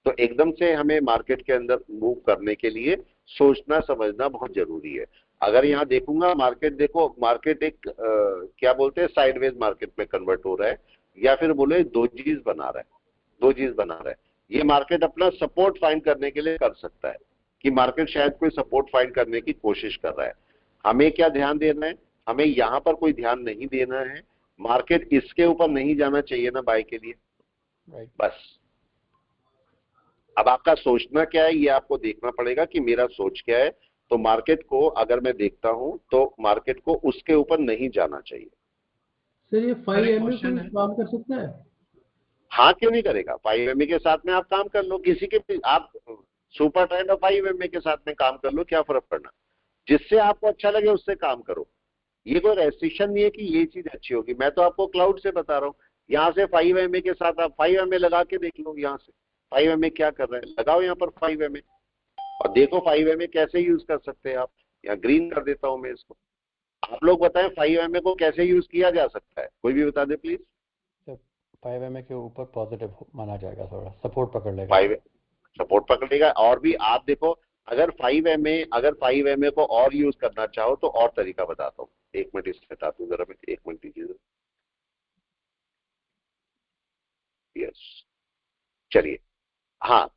तो एकदम से हमें मार्केट के अंदर मूव करने के लिए सोचना समझना बहुत जरूरी है। अगर यहाँ देखूंगा मार्केट, देखो मार्केट एक क्या बोलते हैं साइडवेज मार्केट में कन्वर्ट हो रहा है, या फिर बोले दो चीज बना रहा है। ये मार्केट अपना सपोर्ट फाइंड करने के लिए कर सकता है कि मार्केट शायद कोई सपोर्ट फाइंड करने की कोशिश कर रहा है। हमें क्या ध्यान देना है, हमें यहाँ पर कोई ध्यान नहीं देना है। मार्केट इसके ऊपर नहीं जाना चाहिए ना बाय के लिए, बस। अब आपका सोचना क्या है ये आपको देखना पड़ेगा कि मेरा सोच क्या है। तो मार्केट को अगर मैं देखता हूं तो मार्केट को उसके ऊपर नहीं जाना चाहिए। सर ये 5 MA काम कर सकता है? हाँ, क्यों नहीं करेगा। 5 MA के साथ में आप काम कर लो, किसी के भी आप सुपर ट्रेंड और 5 MA के साथ में काम कर लो, क्या फर्क पड़ना। जिससे आपको अच्छा लगे उससे काम करो। ये कोई रेस्ट्रिक्शन नहीं है कि ये चीज अच्छी होगी। मैं तो आपको क्लाउड से बता रहा हूँ। यहाँ से 5 MA के साथ आप 5 MA लगा के देख लो। यहाँ से 5 MA क्या कर रहे हैं, लगाओ यहाँ पर 5 MA और देखो 5 MA कैसे यूज कर सकते हैं आप। यहाँ ग्रीन कर देता हूं मैं इसको। आप लोग बताएं 5 MA को कैसे यूज किया जा सकता है, कोई भी बता दे प्लीज। 5 MA के ऊपर पॉजिटिव माना जाएगा, थोड़ा सपोर्ट पकड़ लेगा। 5 सपोर्ट पकड़ेगा। और भी आप देखो, अगर 5 MA को और यूज करना चाहो तो और तरीका बताता हूँ। 1 मिनट इससे हटाता हूँ जरा मैं, 1 मिनट दीजिए। यस, चलिए। हाँ,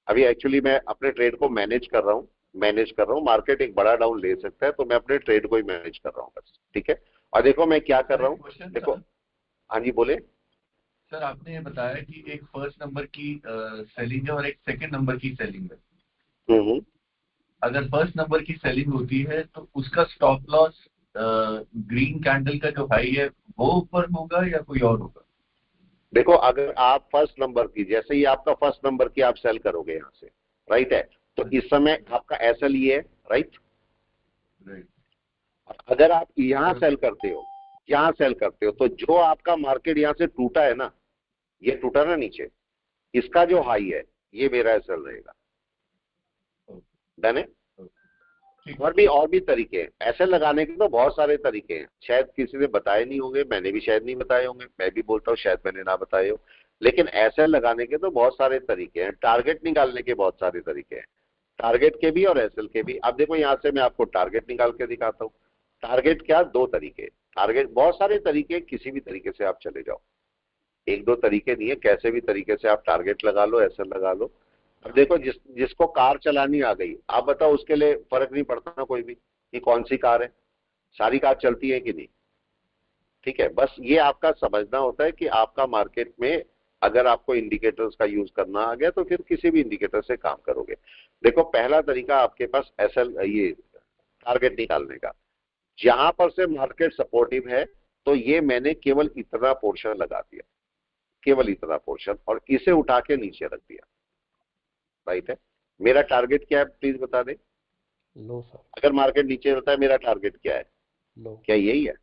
अभी एक्चुअली मैं अपने ट्रेड को मैनेज कर रहा हूँ। मार्केट एक बड़ा डाउन ले सकता है तो मैं अपने ट्रेड को ही मैनेज कर रहा हूँ बस, ठीक है। और देखो मैं क्या कर रहा हूँ, देखो। हाँ जी बोले। सर आपने ये बताया कि एक फर्स्ट नंबर की सेलिंग है और एक सेकंड नंबर की सेलिंग है। अगर फर्स्ट नंबर की सेलिंग होती है तो उसका स्टॉप लॉस ग्रीन कैंडल का जो हाई है वो ऊपर होगा या कोई और होगा? देखो, अगर आप फर्स्ट नंबर की, जैसे ही आपका फर्स्ट नंबर की आप सेल करोगे यहाँ से, राइट है, तो इस समय आपका एसएल ये है, राइट। अगर आप यहाँ सेल करते हो, तो जो आपका मार्केट यहाँ से टूटा है ना, ये टूटा ना नीचे, इसका जो हाई है ये मेरा एसएल रहेगा। डन है। और भी तरीके हैं ऐसे लगाने के, तो बहुत सारे तरीके हैं। शायद किसी ने बताए नहीं होंगे, मैंने भी शायद नहीं बताए होंगे, मैं भी बोलता हूँ शायद मैंने ना बताए हो, लेकिन ऐसे लगाने के तो बहुत सारे तरीके हैं। टारगेट निकालने के बहुत सारे तरीके हैं, टारगेट के भी और एसएल के भी। अब देखो यहाँ से मैं आपको टारगेट निकाल के दिखाता हूँ। टारगेट क्या, 2 तरीके। टारगेट बहुत सारे तरीके, किसी भी तरीके से आप चले जाओ, 1-2 तरीके नहीं है, कैसे भी तरीके से आप टारगेट लगा लो, एसएल लगा लो। अब देखो जिसको कार चलानी आ गई, आप बताओ, उसके लिए फर्क नहीं पड़ता ना कोई भी कि कौन सी कार है, सारी कार चलती है कि नहीं, ठीक है। बस ये आपका समझना होता है कि आपका मार्केट में अगर आपको इंडिकेटर्स का यूज करना आ गया तो फिर किसी भी इंडिकेटर से काम करोगे। देखो पहला तरीका आपके पास एसएल, ये टारगेट निकालने का। जहां पर से मार्केट सपोर्टिव है तो ये मैंने केवल इतना पोर्शन लगा दिया, केवल इतना पोर्शन, और इसे उठा के नीचे रख दिया, राइट है। मेरा टारगेट क्या है प्लीज बता दे। लो सर। अगर मार्केट नीचे रहता है मेरा टारगेट क्या है? लो। क्या यही है?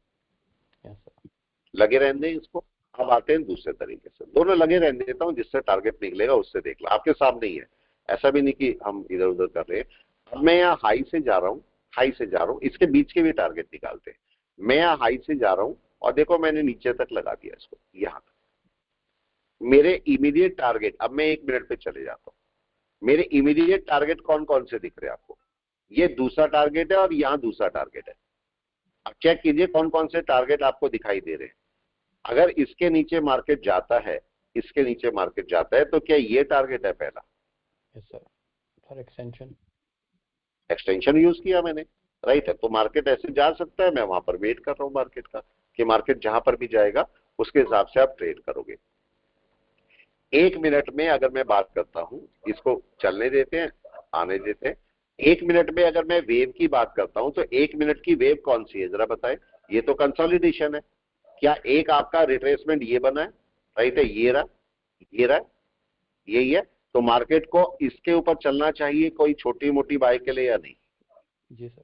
Yes sir. लगे रहने दें इसको। अब आते हैं दूसरे तरीके से, दोनों लगे रहने देता हूं, जिससे टारगेट निकलेगा उससे देख लो। आपके सामने ही है, ऐसा भी नहीं कि हम इधर उधर कर रहे हैं। अब मैं यहाँ हाई से जा रहा हूँ, इसके बीच के भी टारगेट निकालते हैं। मैं यहाँ हाई से जा रहा हूँ और देखो मैंने नीचे तक लगा दिया इसको, यहाँ तक मेरे इमीडिएट टारगेट। अब मैं 1 मिनट पे चले जाता हूँ। मेरे इमीडिएट टारगेट कौन कौन से दिख रहे हैं आपको? ये दूसरा टारगेट है और यहाँ दूसरा टारगेट है। अब चेक कीजिए कौन कौन से टारगेट आपको दिखाई दे रहे हैं। अगर इसके नीचे मार्केट जाता है, तो क्या ये टारगेट है पहला? Yes sir. For extension use किया मैंने, राइट है। तो मार्केट ऐसे जा सकता है, मैं वहां पर वेट कर रहा हूं मार्केट का, कि मार्केट जहां पर भी जाएगा उसके हिसाब से आप ट्रेड करोगे। 1 मिनट में अगर मैं बात करता हूं, इसको चलने देते हैं, आने देते हैं। 1 मिनट में अगर मैं वेव की बात करता हूं तो 1 मिनट की वेव कौन सी है जरा बताएं। ये तो कंसोलिडेशन है। क्या एक आपका रिट्रेसमेंट ये बना है, राइट है, ये रहा, यही है। तो मार्केट को इसके ऊपर चलना चाहिए कोई छोटी मोटी बाय के लिए या नहीं? जी सर।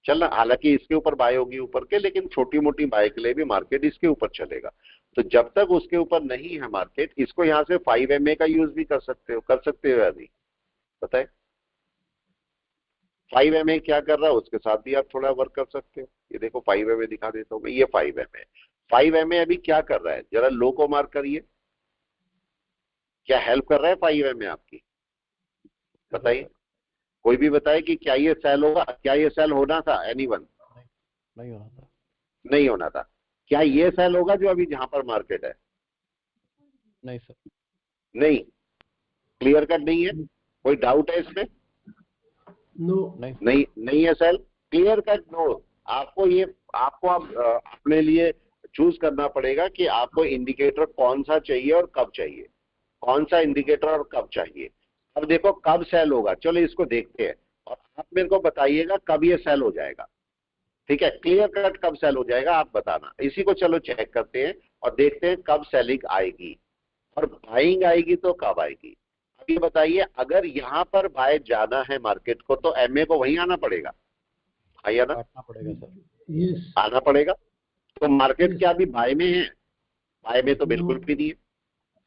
चलना, हालांकि इसके ऊपर बाय होगी ऊपर के, लेकिन छोटी मोटी बाय के लिए भी मार्केट इसके ऊपर चलेगा। तो जब तक उसके ऊपर नहीं है मार्केट, इसको यहां से 5 MA का यूज भी कर सकते हो या नहीं बताए। 5 MA क्या कर रहा है उसके साथ भी आप थोड़ा वर्क कर सकते हो। ये देखो 5 MA दिखा देता हूं मैं, ये 5 MA अभी क्या कर रहा है, जरा लो को मार्क करिए। क्या हेल्प कर रहा है 5 MA आपकी? बताइए, कोई भी बताए कि क्या ये सेल होगा, क्या ये सेल होना था? एनीवन? नहीं होना था। क्या ये सेल होगा जो अभी जहां पर मार्केट है? नहीं सर। नहीं, क्लियर कट नहीं है, कोई डाउट है इसमें? नो। नहीं है सेल, क्लियर कट नो। आपको अपने लिए चूज करना पड़ेगा कि आपको इंडिकेटर कौन सा चाहिए और कब चाहिए, कौन सा इंडिकेटर और कब चाहिए। अब देखो कब सेल होगा, चलो इसको देखते हैं और आप मेरे को बताइएगा कब ये सेल हो जाएगा। ठीक है, क्लियर कट कब सेल हो जाएगा आप बताना। इसी को चलो चेक करते हैं और देखते हैं कब सेलिंग आएगी और बाइंग आएगी तो कब आएगी। अब ये बताइए, अगर यहाँ पर बाय जाना है मार्केट को तो एमए को वहीं आना पड़ेगा, आया ना? पड़ेगा सर, यस आना पड़ेगा। तो मार्केट क्या अभी बाय में है? बाय में तो बिल्कुल भी नहीं है,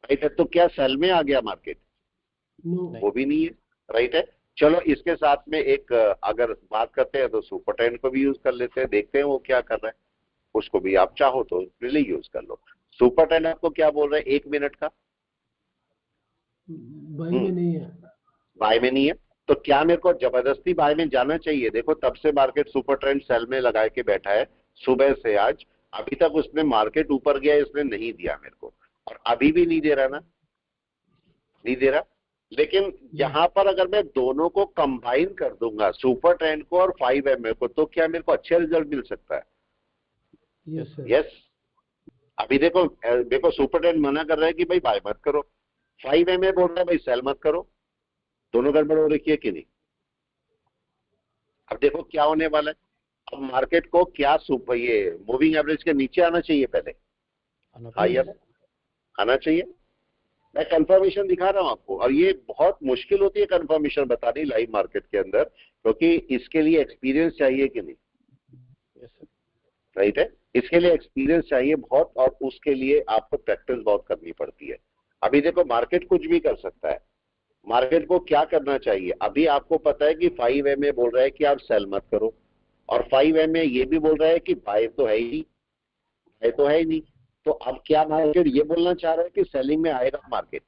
राइट है। तो क्या सेल में आ गया मार्केट? वो भी नहीं है, राइट है। चलो इसके साथ में एक अगर बात करते हैं तो सुपर ट्रेंड को भी यूज कर लेते हैं, देखते हैं वो क्या कर रहा है, उसको भी आप चाहो तो रिले यूज कर लो। सुपर ट्रेंड आपको क्या बोल रहा है 1 मिनट का? बाई में नहीं है, बाय में नहीं है, तो क्या मेरे को जबरदस्ती बाय में जाना चाहिए? देखो तब से मार्केट सुपर ट्रेंड सेल में लगा के बैठा है सुबह से आज, अभी तक उसने मार्केट ऊपर गया इसने नहीं दिया मेरे को, और अभी भी नहीं दे रहा ना, नहीं दे रहा। लेकिन यहां पर अगर मैं दोनों को कंबाइन कर दूंगा, सुपर ट्रेंड को और 5MA को, तो क्या मेरे को अच्छे रिजल्ट मिल सकता है? यस। अभी देखो सुपर ट्रेंड मना कर रहा है कि भाई बाय मत करो, 5MA बोल रहा है भाई सेल मत करो, दोनों गड़बड़ हो रखी है कि नहीं? अब देखो क्या होने वाला है, अब मार्केट को क्या सुपर ये मूविंग एवरेज के नीचे आना चाहिए, पहले आना चाहिए। मैं कंफर्मेशन दिखा रहा हूं आपको, और ये बहुत मुश्किल होती है कंफर्मेशन बतानी लाइव मार्केट के अंदर, क्योंकि इसके लिए एक्सपीरियंस चाहिए कि नहीं, राइट है। इसके लिए एक्सपीरियंस चाहिए बहुत, और उसके लिए आपको प्रैक्टिस बहुत करनी पड़ती है। अभी देखो मार्केट कुछ भी कर सकता है, मार्केट को क्या करना चाहिए? अभी आपको पता है कि 5MA बोल रहा है कि आप सेल मत करो, और 5MA ये भी बोल रहा है कि बाय तो है ही, बाय तो है ही नहीं। तो अब क्या मार्केट ये बोलना चाह रहा है कि सेलिंग में आएगा मार्केट?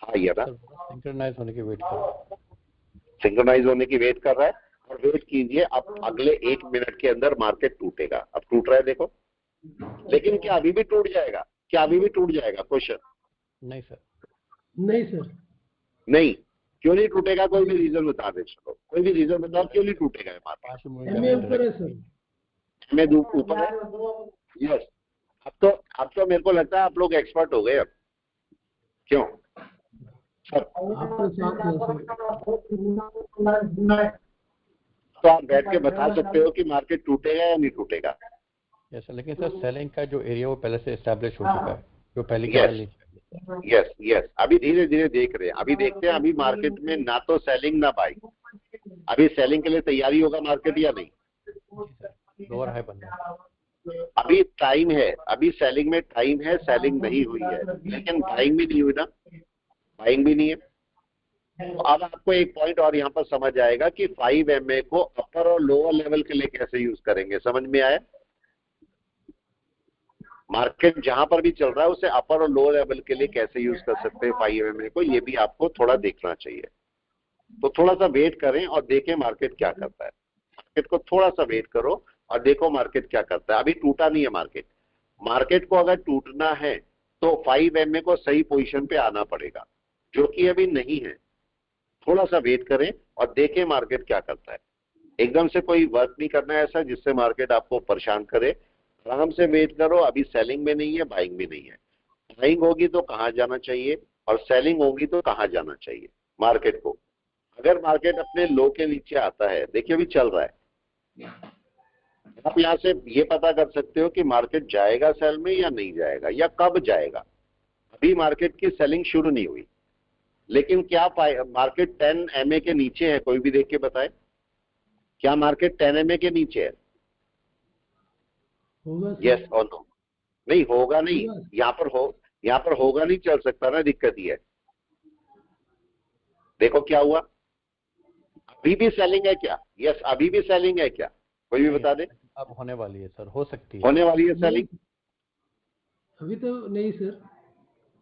हाँ ये ना, सिंक्रोनाइज होने की वेट कर रहा है, सिंक्रोनाइज होने की वेट कर रहा है, और वेट कीजिए, अब अगले 1 मिनट के अंदर मार्केट टूटेगा। अब टूट रहा है देखो, लेकिन क्या अभी भी टूट जाएगा? क्या अभी भी टूट जाएगा? क्वेश्चन। नहीं सर, नहीं सर, नहीं, क्यों नहीं टूटेगा? कोई भी रीजन बता दे, चलो कोई भी रीजन बताओ क्यों नहीं टूटेगा मार्केट? एमए ऊपर है सर, एमए ऊपर है, यस। अब तो मेरे को लगता है आप लोग एक्सपर्ट हो गए अब, क्यों सर? आपके साथ है सर, तो आप बैठ के बता सकते हो कि मार्केट टूटेगा या नहीं टूटेगा? यस सर, लेकिन सर सेलिंग का जो एरिया वो पहले से एस्टैब्लिश हो चुका है, जो पहले के वाली। यस यस, अभी धीरे धीरे देख रहे हैं, अभी देखते हैं अभी मार्केट में ना तो सेलिंग ना बाइंग, अभी सेलिंग के लिए तैयारी होगा मार्केट या नहीं? लोअर हाई बन रहा है, अभी टाइम है, अभी सेलिंग में टाइम है, सेलिंग नहीं हुई है, लेकिन बाइंग भी नहीं हुई ना, बाइंग भी नहीं है। तो अब आपको एक पॉइंट और यहाँ पर समझ आएगा कि 5MA को अपर और लोअर लेवल के लिए कैसे यूज करेंगे, समझ में आया? मार्केट जहां पर भी चल रहा है उसे अपर और लोअर लेवल के लिए कैसे यूज कर सकते हैं 5MA को, ये भी आपको थोड़ा देखना चाहिए। तो थोड़ा सा वेट करें और देखें मार्केट क्या करता है, मार्केट को थोड़ा सा वेट करो और देखो मार्केट क्या करता है। अभी टूटा नहीं है मार्केट, मार्केट को अगर टूटना है तो 5MA को सही पोजीशन पे आना पड़ेगा, जो कि अभी नहीं है। थोड़ा सा वेट करें और देखें मार्केट क्या करता है। एकदम से कोई वर्क नहीं करना है ऐसा जिससे मार्केट आपको परेशान करे, आराम से वेट करो। अभी सेलिंग में नहीं है, बाइंग भी नहीं है। बाइंग होगी तो कहाँ जाना चाहिए और सेलिंग होगी तो कहाँ जाना चाहिए मार्केट को? अगर मार्केट अपने लो के नीचे आता है, देखिए अभी चल रहा है, आप यहाँ से ये पता कर सकते हो कि मार्केट जाएगा सेल में या नहीं जाएगा, या कब जाएगा। अभी मार्केट की सेलिंग शुरू नहीं हुई, लेकिन क्या मार्केट 10MA के नीचे है? कोई भी देख के बताए, क्या मार्केट 10MA के नीचे है? यस और नो? नहीं होगा, नहीं यहाँ पर होगा नहीं, चल सकता ना, दिक्कत ही है। देखो क्या हुआ, अभी भी सेलिंग है क्या? यस अभी भी सेलिंग है क्या? कोई भी बता दे। अब होने वाली है सर, हो सकती है, होने वाली है सेलिंग? अभी तो नहीं सर,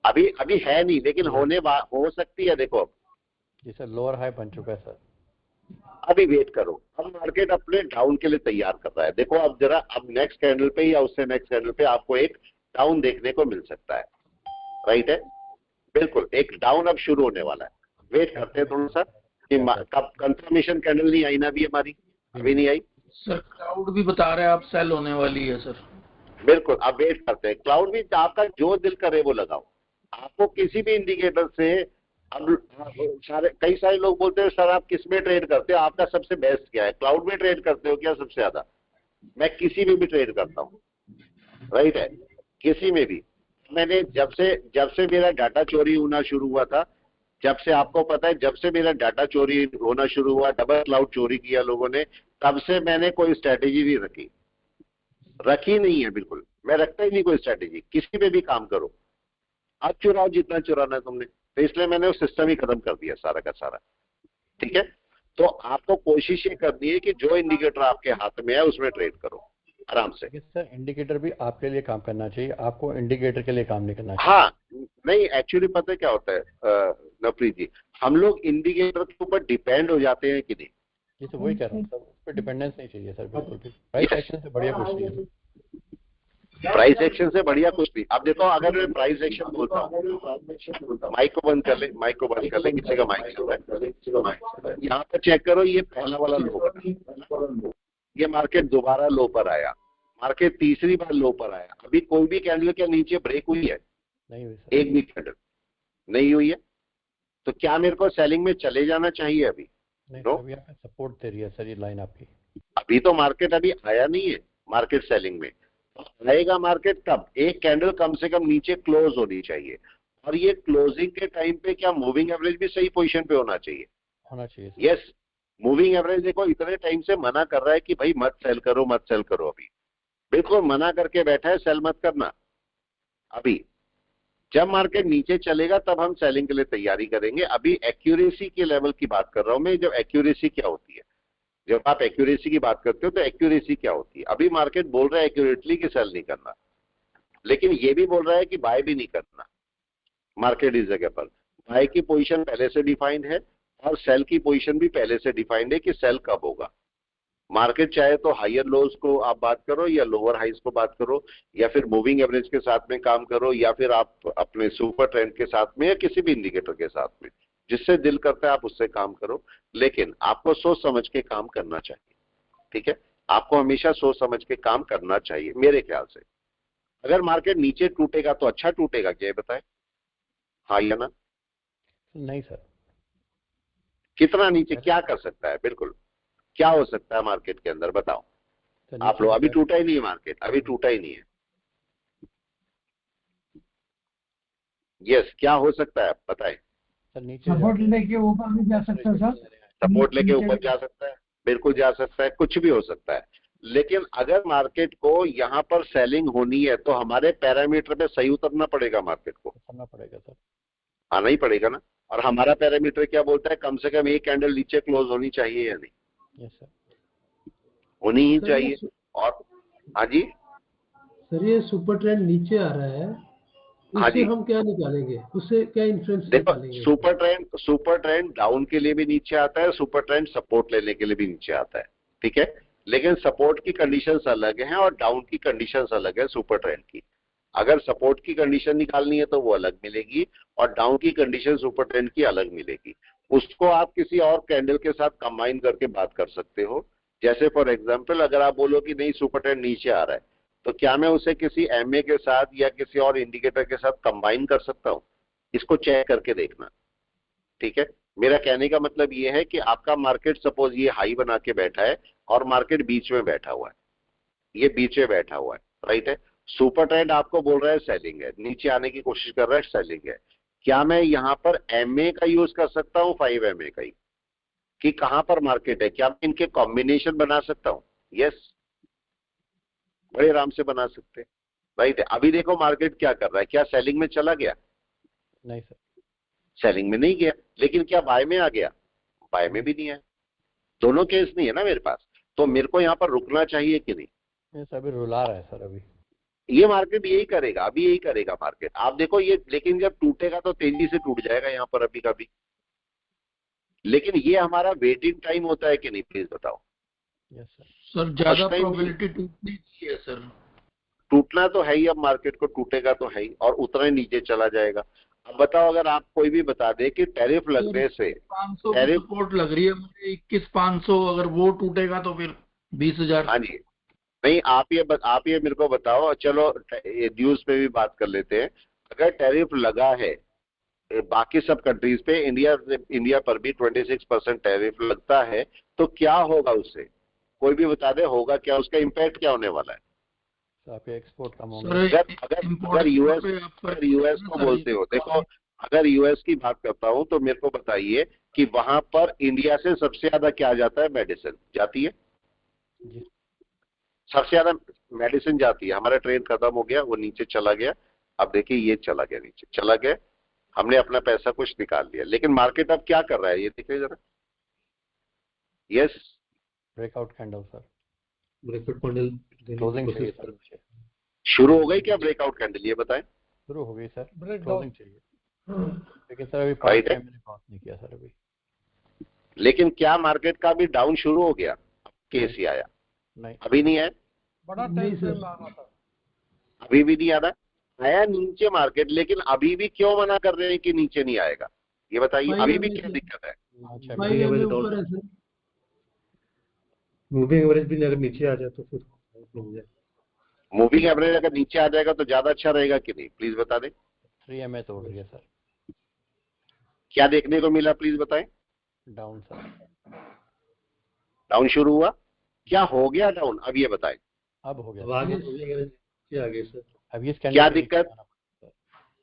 अभी है नहीं, लेकिन हो सकती है। देखो अब जी सर, लोअर हाई बन चुका है सर, अभी वेट करो, अब मार्केट अपने डाउन के लिए तैयार कर रहा है। देखो अब जरा, अब नेक्स्ट कैंडल पे या उससे नेक्स्ट कैंडल पे आपको एक डाउन देखने को मिल सकता है, राइट है? बिल्कुल एक डाउन अब शुरू होने वाला है। वेट करते हैं थोड़ा सा कि कब कंफर्मेशन कैंडल नहीं आई ना अभी हमारी, अभी नहीं आई सर। क्लाउड भी बता रहे हैं आप सेल होने वाली है सर। बिल्कुल, अब वेट करते हैं। क्लाउड भी आपका जो दिल करे वो लगाओ, आपको किसी भी इंडिकेटर से अब कई सारे लोग बोलते हैं सर आप किस में ट्रेड करते हो, आपका सबसे बेस्ट क्या है, क्लाउड में ट्रेड करते हो क्या सबसे ज्यादा? मैं किसी में भी ट्रेड करता हूँ, राइट है, किसी में भी। मैंने जब से मेरा डाटा चोरी होना शुरू हुआ था, जब से आपको पता है, जब से मेरा डाटा चोरी होना शुरू हुआ, डबल क्लाउड चोरी किया लोगों ने, तब से मैंने कोई स्ट्रेटेजी नहीं रखी नहीं है, बिल्कुल मैं रखता ही नहीं कोई स्ट्रेटेजी, किसी पे भी काम करो, अब चुराओ जितना चुराना है तुमने। तो इसलिए मैंने वो सिस्टम ही खत्म कर दिया सारा का सारा, ठीक है। तो आपको कोशिश ये करनी है कि जो इंडिकेटर आपके हाथ में है उसमें ट्रेड करो आराम से। सर इंडिकेटर भी आपके लिए काम करना चाहिए, आपको इंडिकेटर के लिए काम नहीं करना चाहिए। हाँ, नहीं एक्चुअली पता है क्या होता है नवप्रीत जी, हम लोग इंडिकेटर के ऊपर डिपेंड हो जाते हैं कि नहीं। ये तो वही कह रहा हूँ सर, उस पर डिपेंडेंस नहीं चाहिए सर बिल्कुल भी। प्राइस एक्शन से बढ़िया कुछ नहीं है, प्राइस एक्शन से बढ़िया कुछ नहीं। अब देखो अगर मैं प्राइस एक्शन बोलता हूँ, माइक को बंद कर ले, किसी का माइक चल रहा है। यहाँ पर चेक करो, ये पहला वाला लो पर, ये मार्केट दोबारा लो पर आया, मार्केट तीसरी बार लो पर आया, अभी कोई भी कैंडल के नीचे ब्रेक हुई है? नहीं हुई सर, एक भी कैंडल नहीं हुई है। तो क्या मेरे को सेलिंग में चले जाना चाहिए अभी? नहीं सर, अभी आपको सपोर्ट दे रही है सर ये लाइन आपकी। अभी तो मार्केट अभी आया नहीं है, मार्केट सेलिंग में आएगा मार्केट कब? एक कैंडल कम से कम नीचे क्लोज होनी चाहिए, और ये क्लोजिंग के टाइम पे क्या मूविंग एवरेज भी सही पोजीशन पे होना चाहिए? यस, मूविंग एवरेज देखो इतने टाइम से मना कर रहा है कि भाई मत सेल करो मत सेल करो, अभी बिल्कुल मना करके बैठा है, सेल मत करना। अभी जब मार्केट नीचे चलेगा तब हम सेलिंग के लिए तैयारी करेंगे। अभी एक्यूरेसी के लेवल की बात कर रहा हूं मैं। जब एक्यूरेसी क्या होती है, जब आप एक्यूरेसी की बात करते हो तो एक्यूरेसी क्या होती है? अभी मार्केट बोल रहा है एक्यूरेटली कि सेल नहीं करना, लेकिन ये भी बोल रहा है कि बाय भी नहीं करना। मार्केट इस जगह पर बाय की पोजीशन पहले से डिफाइंड है और सेल की पोजीशन भी पहले से डिफाइंड है कि सेल कब होगा। मार्केट चाहे तो हायर लोज को आप बात करो या लोअर हाइज को बात करो, या फिर मूविंग एवरेज के साथ में काम करो, या फिर आप अपने सुपर ट्रेंड के साथ में या किसी भी इंडिकेटर के साथ में, जिससे दिल करता है आप उससे काम करो, लेकिन आपको सोच समझ के काम करना चाहिए, ठीक है। आपको हमेशा सोच समझ के काम करना चाहिए मेरे ख्याल से। अगर मार्केट नीचे टूटेगा तो अच्छा टूटेगा, क्या बताए, हाँ या ना? नहीं सर, कितना नीचे क्या कर सकता है? बिल्कुल क्या हो सकता है मार्केट के अंदर, बताओ आप लोग। अभी टूटा ही नहीं है मार्केट, अभी टूटा ही नहीं है। यस, क्या हो सकता है बताएं? सपोर्ट लेके ऊपर भी जा सकता है सर, सपोर्ट लेके ऊपर जा सकता है, बिल्कुल जा सकता है, कुछ भी हो सकता है। लेकिन अगर मार्केट को यहाँ पर सेलिंग होनी है तो हमारे पैरामीटर पे सही उतरना पड़ेगा, मार्केट को उतरना पड़ेगा सर, आना ही पड़ेगा ना। और हमारा पैरामीटर क्या बोलता है? कम से कम एक कैंडल नीचे क्लोज होनी चाहिए या नहीं? यस सर, होनी ही चाहिए। और हाँ जी सर, ये सुपर ट्रेंड नीचे आ रहा है, हाँ उससे जी, हम क्या निकालेंगे, उससे क्या इन्फ्लुएंस देखो निकालेंगे? सुपर ट्रेंड डाउन के लिए भी नीचे आता है, सुपर ट्रेंड सपोर्ट लेने के लिए भी नीचे आता है, ठीक है। लेकिन सपोर्ट की कंडीशंस अलग हैं और डाउन की कंडीशंस अलग है सुपर ट्रेंड की। अगर सपोर्ट की कंडीशन निकालनी है तो वो अलग मिलेगी, और डाउन की कंडीशन सुपर ट्रेंड की अलग मिलेगी। उसको आप किसी और कैंडल के साथ कंबाइन करके बात कर सकते हो। जैसे फॉर एग्जांपल अगर आप बोलो कि नहीं सुपर ट्रेंड नीचे आ रहा है, तो क्या मैं उसे किसी एमए के साथ या किसी और इंडिकेटर के साथ कंबाइन कर सकता हूं? इसको चेक करके देखना, ठीक है। मेरा कहने का मतलब ये है कि आपका मार्केट सपोज ये हाई बना के बैठा है और मार्केट बीच में बैठा हुआ है, ये बीच में बैठा हुआ है, राइट है। सुपर ट्रेंड आपको बोल रहा है सेलिंग है, नीचे आने की कोशिश कर रहा है, सेलिंग है। क्या मैं यहाँ पर एमए का यूज कर सकता हूँ, 5 MA का ही, कि कहां पर मार्केट है? क्या मैं इनके कॉम्बिनेशन बना सकता हूँ? यस, बड़े आराम से बना सकते हैं, राइट है। अभी देखो मार्केट क्या कर रहा है, क्या सेलिंग में चला गया? नहीं सर, सेलिंग में नहीं गया, लेकिन क्या बाय में आ गया? बाय में भी नहीं आया। दोनों केस नहीं है ना मेरे पास, तो मेरे को यहाँ पर रुकना चाहिए कि नहीं? सर अभी रुला रहा है सर, अभी ये मार्केट यही करेगा, अभी यही करेगा मार्केट, आप देखो ये। लेकिन जब टूटेगा तो तेजी से टूट जाएगा यहाँ पर अभी कभी। लेकिन ये हमारा वेटिंग टाइम होता है कि नहीं, प्लीज बताओ। यस सर, सर ज्यादा प्रोबेबिलिटी टूटने की है सर। टूटना तो है ही, अब मार्केट को टूटेगा तो है ही, और उतना ही नीचे चला जाएगा। अब बताओ, अगर आप कोई भी बता दे कि टैरिफ लगने से 500 की सपोर्ट लग रही है मुझे, 21,500, अगर वो टूटेगा तो फिर 20,000। हाँ जी, नहीं आप ये मेरे को बताओ। चलो ड्यूज पे भी बात कर लेते हैं। अगर टैरिफ लगा है बाकी सब कंट्रीज पे इंडिया पर भी 26% टैरिफ लगता है, तो क्या होगा उससे? कोई भी बता दे, होगा क्या, उसका इम्पैक्ट क्या होने वाला है? आपके एक्सपोर्ट कम होंगे। अगर यूएस को बोलते हो, देखो अगर यूएस की बात करता हूं तो मेरे को बताइए कि वहां पर इंडिया से सबसे ज्यादा क्या जाता है? मेडिसिन जाती है, सबसे ज्यादा मेडिसिन जाती है। हमारा ट्रेन खत्म हो गया, वो नीचे चला गया, अब देखिए ये चला गया, नीचे चला गया, हमने अपना पैसा कुछ निकाल लिया, लेकिन मार्केट अब क्या कर रहा है ये देखिए जरा। Yes, breakout candle sir, breakout candle closing चाहिए सर। शुरू हो गई क्या ब्रेकआउट कैंडल? ये बताएं। शुरू हो गई सर, ब्रेकडाउन क्लोजिंग चाहिए, लेकिन सर अभी राइट है, मैंने पास नहीं किया सर अभी। लेकिन क्या मार्केट का भी डाउन शुरू हो गया? केस ही आया? नहीं, अभी नहीं आया, बड़ा टाइम फ्रेम आना था। अभी भी नहीं आ रहा, आया नीचे मार्केट, लेकिन अभी भी क्यों मना कर रहे हैं कि नीचे नहीं आएगा? ये बताइए, अभी भी क्या दिक्कत है? मूविंग एवरेज भी अगर नीचे आ जाए तो फिर हो जाए। मूविंग एवरेज अगर नीचे आ जाएगा तो ज्यादा अच्छा रहेगा कि नहीं? प्लीज बता दें। 3MA तोड़ रही है सर। क्या देखने को मिला प्लीज बताएं। डाउन सर, डाउन शुरू हुआ, क्या हो गया डाउन? अब ये बताएं। अब हो गया, आगे सर। अब इस क्या दिक्कत?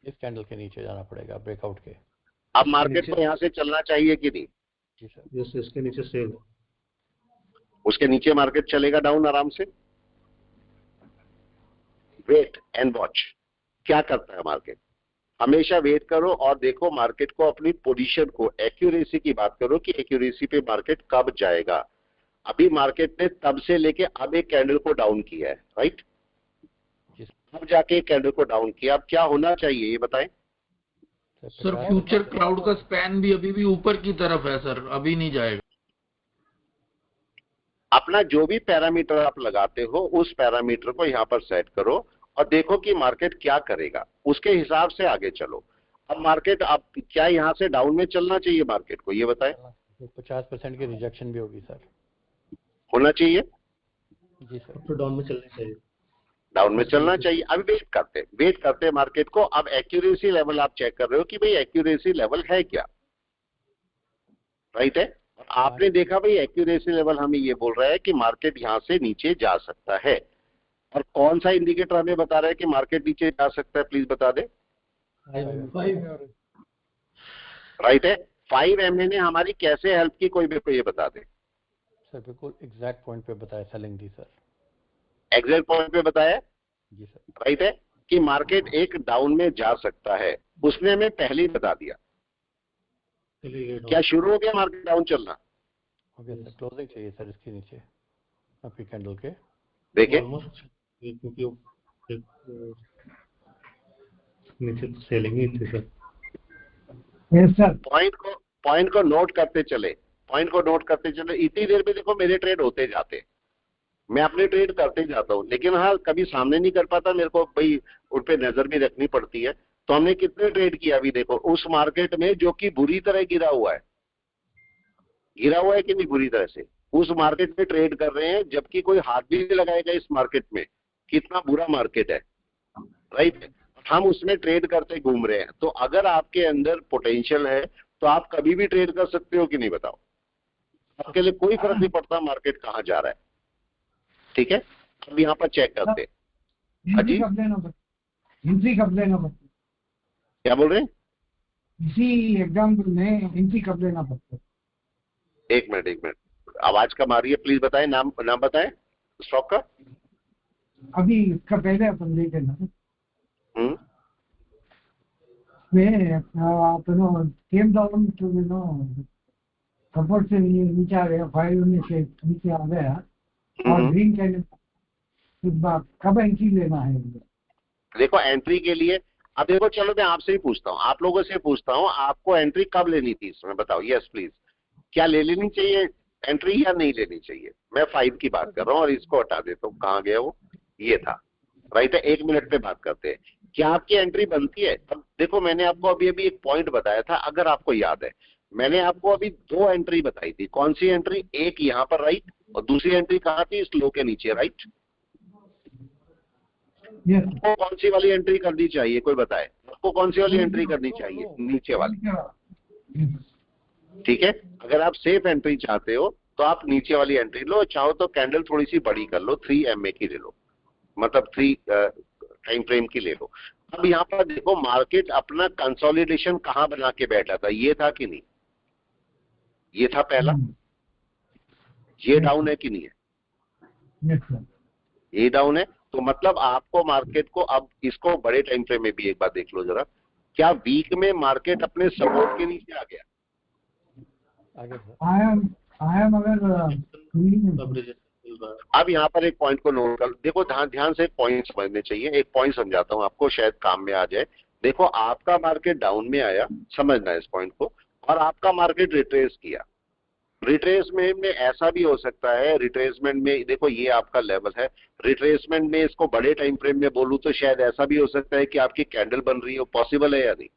इस कैंडल के नीचे जाना पड़ेगा, ब्रेकआउट के। अब मार्केट को यहाँ से चलना चाहिए कि नहीं? जी सर, यस, इसके नीचे सेल, उसके नीचे मार्केट चलेगा डाउन आराम से। वेट एंड वॉच, क्या करता है मार्केट? हमेशा वेट करो और देखो मार्केट को, अपनी पोजीशन को, एक्यूरेसी की बात करो कि एक्यूरेसी पे मार्केट कब जाएगा। अभी मार्केट ने तब से लेके अब एक कैंडल को डाउन किया है, राइट? अब जाके एक कैंडल को डाउन किया, अब क्या होना चाहिए ये बताएं। सर फ्यूचर क्लाउड का स्पैन भी अभी भी ऊपर की तरफ है सर, अभी नहीं जाएगा। अपना जो भी पैरामीटर आप लगाते हो उस पैरामीटर को यहाँ पर सेट करो और देखो कि मार्केट क्या करेगा, उसके हिसाब से आगे चलो। अब मार्केट, अब क्या यहाँ से डाउन में चलना चाहिए मार्केट को, ये बताएं। 50% की रिजेक्शन भी होगी सर, होना चाहिए। जी सर, तो डाउन में चलना चाहिए, डाउन में चलना चाहिए। अब वेट करते मार्केट को। अब एक्यूरेसी लेवल आप चेक कर रहे हो कि भाई एक्यूरेसी लेवल है क्या, राइट है? आपने देखा भाई एक्यूरेसी लेवल हमें ये बोल रहा है कि मार्केट यहाँ से नीचे जा सकता है, और कौन सा इंडिकेटर हमें बता रहा है कि मार्केट नीचे जा सकता है? प्लीज बता दे। राइट है, 5MA ने हमारी कैसे हेल्प की, कोई मेरे को ये बता दे। सर बिल्कुल एग्जैक्ट पॉइंट पे बताया, सेलिंग दी सर, एग्जैक्ट पॉइंट पे बताया। जी सर, राइट है कि मार्केट एक डाउन में जा सकता है, उसने हमें पहले ही बता दिया। क्या शुरू हो गया मार्केट डाउन चलना? हो गया सर, क्लोजिंग चाहिए सर इसके नीचे, अपनी कैंडल के। देखिए नीचे तो सेलिंग ही थी सर। पॉइंट को नोट करते चले, पॉइंट को नोट करते चले। इतनी देर में देखो मेरे ट्रेड होते जाते, मैं अपने ट्रेड करते जाता हूँ, लेकिन हाँ कभी सामने नहीं कर पाता, मेरे को भाई उन पे नजर भी रखनी पड़ती है। तो हमने कितने ट्रेड किया अभी देखो उस मार्केट में जो कि बुरी तरह गिरा हुआ है कि नहीं बुरी तरह से, उस मार्केट में ट्रेड कर रहे हैं, जबकि कोई हाथ भी नहीं लगाएगा इस मार्केट में, कितना बुरा मार्केट है, राइट? हम उसमें ट्रेड करते घूम रहे हैं। तो अगर आपके अंदर पोटेंशियल है तो आप कभी भी ट्रेड कर सकते हो कि नहीं बताओ? आपके लिए कोई फर्क नहीं पड़ता मार्केट कहाँ जा रहा है, ठीक है? अब यहाँ पर चेक करते हैं। एंट्री कब लेना पड़ता? क्या बोल रहे हैं? इसी एग्जाम्पल में एंट्री कब लेना पड़ता? एक मिनट, आवाज कम आ रही है, प्लीज बताएं। नाम बताएं स्टॉक का। अभी इसका पहले अपन ले लेना केम डाउन टू सपोर्ट से नीचे आ गया, 5 में से नीचे आ गया और ग्रीन कैंडल, कब एंट्री लेना है? देखो एंट्री के लिए अब देखो, चलो मैं आपसे ही पूछता हूँ, आप लोगों से पूछता हूँ, आपको एंट्री कब लेनी थी इसमें बताओ। यस प्लीज, क्या ले लेनी चाहिए एंट्री या नहीं लेनी चाहिए? मैं 5 की बात कर रहा हूँ और इसको हटा देता हूँ। कहाँ गया वो? ये था, राइट है। 1 मिनट पे बात करते हैं, क्या आपकी एंट्री बनती है? अब देखो मैंने आपको अभी एक पॉइंट बताया था, अगर आपको याद है, मैंने आपको अभी 2 एंट्री बताई थी। कौन सी एंट्री? एक यहाँ पर राइट, और दूसरी एंट्री कहाँ थी? इस लो के नीचे, राइट? कौन सी वाली एंट्री करनी चाहिए कोई बताए? आपको कौन सी वाली एंट्री करनी चाहिए? नीचे वाली। ठीक है, अगर आप सेफ एंट्री चाहते हो तो आप नीचे वाली एंट्री लो, चाहो तो कैंडल थोड़ी सी बड़ी कर लो, 3 MA की ले लो, मतलब 3 टाइम फ्रेम की ले लो। अब यहाँ पर देखो मार्केट अपना कंसोलिडेशन कहाँ बना के बैठा था, ये था कि नहीं? ये था पहला, ये डाउन है कि नहीं है? ये डाउन है, तो मतलब आपको मार्केट को अब इसको बड़े टाइम फ्रेम में भी एक बार देख लो जरा, क्या वीक में मार्केट अपने सपोर्ट के नीचे आ गया? आया मगर अब यहाँ पर एक पॉइंट को नोट कर देखो, ध्यान से एक पॉइंट समझने चाहिए। एक पॉइंट समझाता हूँ आपको, शायद काम में आ जाए। देखो आपका मार्केट डाउन में आया, समझना है इस पॉइंट को, और आपका मार्केट रिट्रेस किया। रिट्रेसमेंट में ऐसा भी हो सकता है, रिट्रेसमेंट में देखो ये आपका लेवल है, रिट्रेसमेंट में इसको बड़े टाइम फ्रेम में बोलूं तो शायद ऐसा भी हो सकता है कि आपकी कैंडल बन रही हो, पॉसिबल है या नहीं?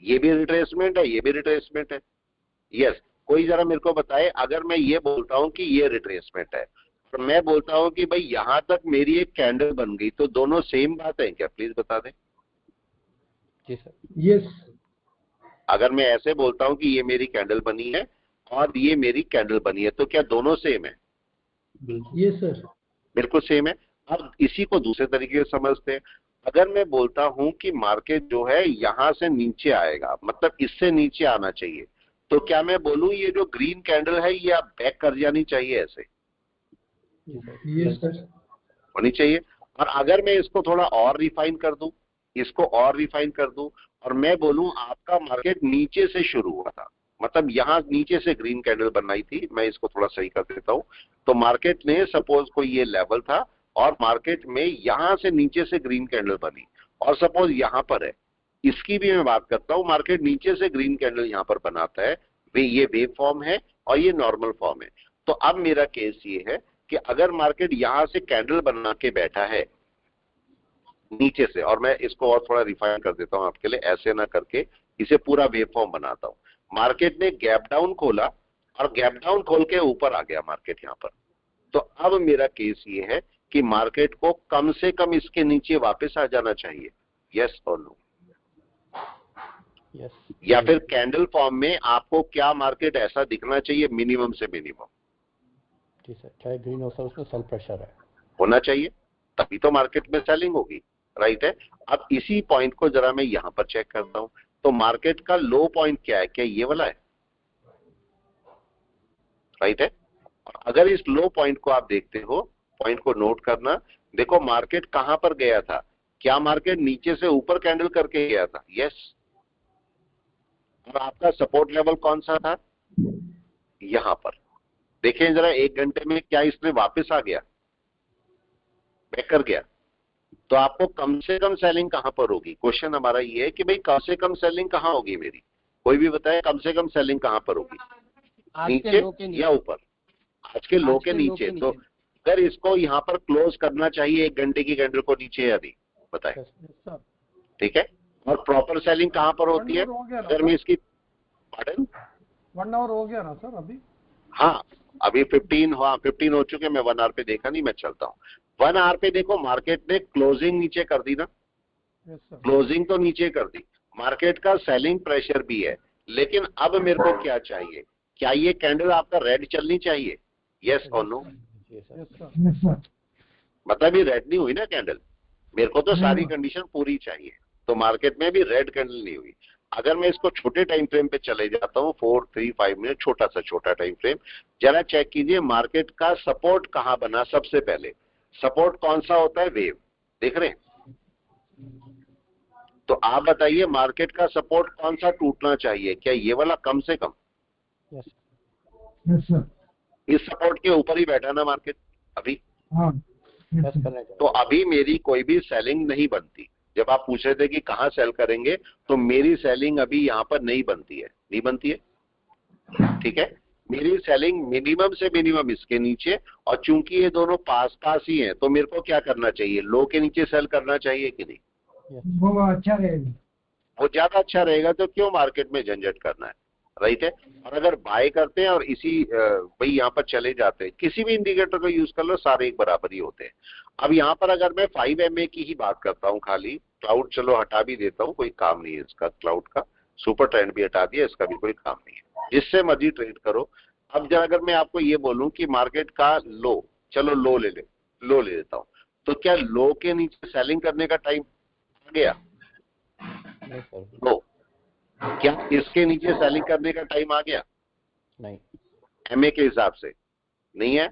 ये भी रिट्रेसमेंट है, ये भी रिट्रेसमेंट है। यस, कोई जरा मेरे को बताए, अगर मैं ये बोलता हूं कि ये रिट्रेसमेंट है और मैं बोलता हूं कि भाई यहां तक मेरी एक कैंडल बन गई, तो दोनों सेम बात है क्या? प्लीज बता दें। जी सर। यस। अगर मैं ऐसे बोलता हूं कि ये मेरी कैंडल बनी है और ये मेरी कैंडल बनी है, तो क्या दोनों सेम है? Yes sir. बिल्कुल सेम है। अब इसी को दूसरे तरीके से समझते हैं। अगर मैं बोलता हूं कि मार्केट जो है यहां से नीचे आएगा, मतलब इससे नीचे आना चाहिए, तो क्या मैं बोलूं ये जो ग्रीन कैंडल है ये आप बैक कर जानी चाहिए ऐसे? Yes sir. होनी चाहिए। और अगर मैं इसको थोड़ा और रिफाइन कर दूं, इसको और रिफाइन कर दूं और मैं बोलूं आपका मार्केट नीचे से शुरू हुआ था, मतलब यहां नीचे से ग्रीन कैंडल बनाई थी, मैं इसको थोड़ा सही कर देता हूं, तो मार्केट ने सपोज कोई ये लेवल था और मार्केट में यहां से नीचे से ग्रीन कैंडल बनी और सपोज यहां पर है, इसकी भी मैं बात करता हूं, मार्केट नीचे से ग्रीन कैंडल यहां पर बनाता है, ये वेव फॉर्म है और ये नॉर्मल फॉर्म है। तो अब मेरा केस ये है कि अगर मार्केट यहां से कैंडल बना के बैठा है नीचे से, और मैं इसको और थोड़ा रिफाइन कर देता हूं आपके लिए, ऐसे ना करके इसे पूरा वेव फॉर्म बनाता हूं। मार्केट ने गैप डाउन खोला और गैप डाउन खोल के ऊपर आ गया मार्केट यहां पर, तो अब मेरा केस ये है कि मार्केट को कम से कम इसके नीचे वापस आ जाना चाहिए। यस और नो? यस। या फिर कैंडल फॉर्म में आपको क्या मार्केट ऐसा दिखना चाहिए मिनिमम से मिनिमम? जी सर, चाहे ग्रीन हो सर, उसमें सेल प्रेशर है, होना चाहिए, तभी तो मार्केट में सेलिंग होगी, राइट है। अब इसी पॉइंट को जरा मैं यहां पर चेक करता हूं, तो मार्केट का लो पॉइंट क्या है? क्या ये वाला है? राइट है। अगर इस लो पॉइंट को आप देखते हो, पॉइंट को नोट करना, देखो मार्केट कहां पर गया था? क्या मार्केट नीचे से ऊपर कैंडल करके गया था? यस। और आपका सपोर्ट लेवल कौन सा था? यहां पर। देखें जरा 1 घंटे में क्या इसने वापस आ गया, बैक कर गया? तो आपको कम से कम सेलिंग कहां पर होगी? क्वेश्चन हमारा ये है कि भाई कम से कम सेलिंग कहां होगी मेरी? कोई भी बताए कम से कम सेलिंग कहां पर होगी? नीचे या ऊपर? आज के लो के नीचे। तो अगर इसको यहां पर क्लोज करना चाहिए 1 घंटे की कैंडल को नीचे या नहीं, बताए? ठीक है। और प्रॉपर सेलिंग कहां पर होती है? अगर मैं इसकी पार्डन 1 आवर हो गया ना सर अभी? हाँ, अभी 15 हो चुके, मैं 1 आवर पे देखा नहीं, मैं चलता हूँ। 1 आवर पे देखो मार्केट ने क्लोजिंग नीचे कर दी ना, क्लोजिंग तो नीचे कर दी, मार्केट का सेलिंग प्रेशर भी है, लेकिन अब मेरे को क्या चाहिए? क्या ये कैंडल आपका रेड चलनी चाहिए? यस और नो? मतलब ये रेड नहीं हुई ना कैंडल, मेरे को तो सारी कंडीशन पूरी चाहिए, तो मार्केट में भी रेड कैंडल नहीं हुई। अगर मैं इसको छोटे टाइम फ्रेम पे चले जाता हूँ, 4, 3, 5 मिनट, छोटा टाइम फ्रेम, जरा चेक कीजिए मार्केट का सपोर्ट कहां बना। सबसे पहले सपोर्ट कौन सा होता है? वेव, देख रहे हैं? तो आप बताइए मार्केट का सपोर्ट कौन सा टूटना चाहिए? क्या ये वाला कम से कम? Yes sir. इस सपोर्ट के ऊपर ही बैठा ना मार्केट अभी। हाँ। तो अभी मेरी कोई भी सेलिंग नहीं बनती। जब आप पूछ रहे थे कि कहां सेल करेंगे, तो मेरी सेलिंग अभी यहां पर नहीं बनती है, ठीक है। मेरी सेलिंग मिनिमम से मिनिमम इसके नीचे, और चूंकि ये दोनों पास ही हैं, तो मेरे को क्या करना चाहिए? लो के नीचे सेल करना चाहिए कि नहीं? वो अच्छा रहेगा, वो ज्यादा अच्छा रहेगा। तो क्यों मार्केट में झंझट करना है, राइट है। और अगर बाय करते हैं और इसी भाई यहाँ पर चले जाते हैं, किसी भी इंडिकेटर को यूज कर लो, सारे एक बराबर ही होते हैं। अब यहाँ पर अगर मैं 5 MA की ही बात करता हूँ खाली, क्लाउड चलो हटा भी देता हूँ, कोई काम नहीं है इसका, क्लाउड का सुपर ट्रेंड भी हटा दिया, इसका भी कोई काम नहीं है, जिससे मर्जी ट्रेड करो। अब जरा अगर मैं आपको ये बोलूं कि मार्केट का लो, चलो लो ले लेता हूं, तो क्या लो के नीचे सेलिंग करने का टाइम आ गया? लो, क्या इसके नीचे सेलिंग करने का टाइम आ गया? नहीं, एमए के हिसाब से नहीं है।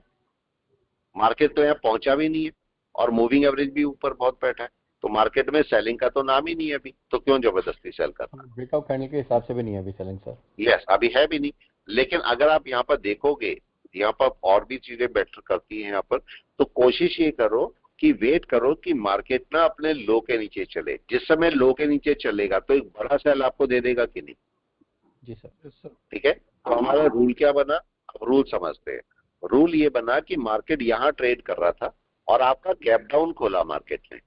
मार्केट तो यहाँ पहुंचा भी नहीं है और मूविंग एवरेज भी ऊपर बहुत बैठा है, तो मार्केट में सेलिंग का तो नाम ही नहीं है अभी, तो क्यों जबरदस्ती सेल करना? ब्रेकआउट कैंडल के हिसाब से भी नहीं है अभी सेलिंग सर। यस, अभी है भी नहीं। लेकिन अगर आप यहाँ पर देखोगे, यहाँ पर और भी चीजें बेटर करती हैं यहाँ पर, तो कोशिश ये करो कि वेट करो कि मार्केट ना अपने लो के नीचे चले। जिस समय लो के नीचे चलेगा तो एक बड़ा सेल आपको दे देगा कि नहीं? जी सर। ठीक है, तो हमारा रूल क्या बना? अब रूल समझते हैं। रूल ये बना कि मार्केट यहाँ ट्रेड कर रहा था और आपका गैप डाउन खोला मार्केट ने।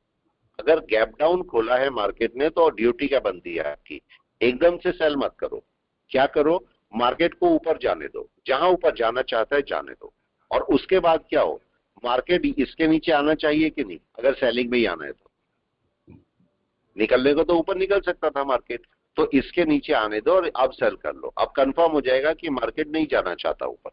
अगर गैप डाउन खोला है मार्केट ने तो ड्यूटी क्या बनती है आपकी? एकदम से सेल मत करो। क्या करो? मार्केट को ऊपर जाने दो, जहां ऊपर जाना चाहता है जाने दो, और उसके बाद क्या हो, मार्केट इसके नीचे आना चाहिए कि नहीं? अगर सेलिंग में ही आना है तो निकलने को तो ऊपर निकल सकता था मार्केट, तो इसके नीचे आने दो और अब सेल कर लो। अब कंफर्म हो जाएगा कि मार्केट नहीं जाना चाहता ऊपर,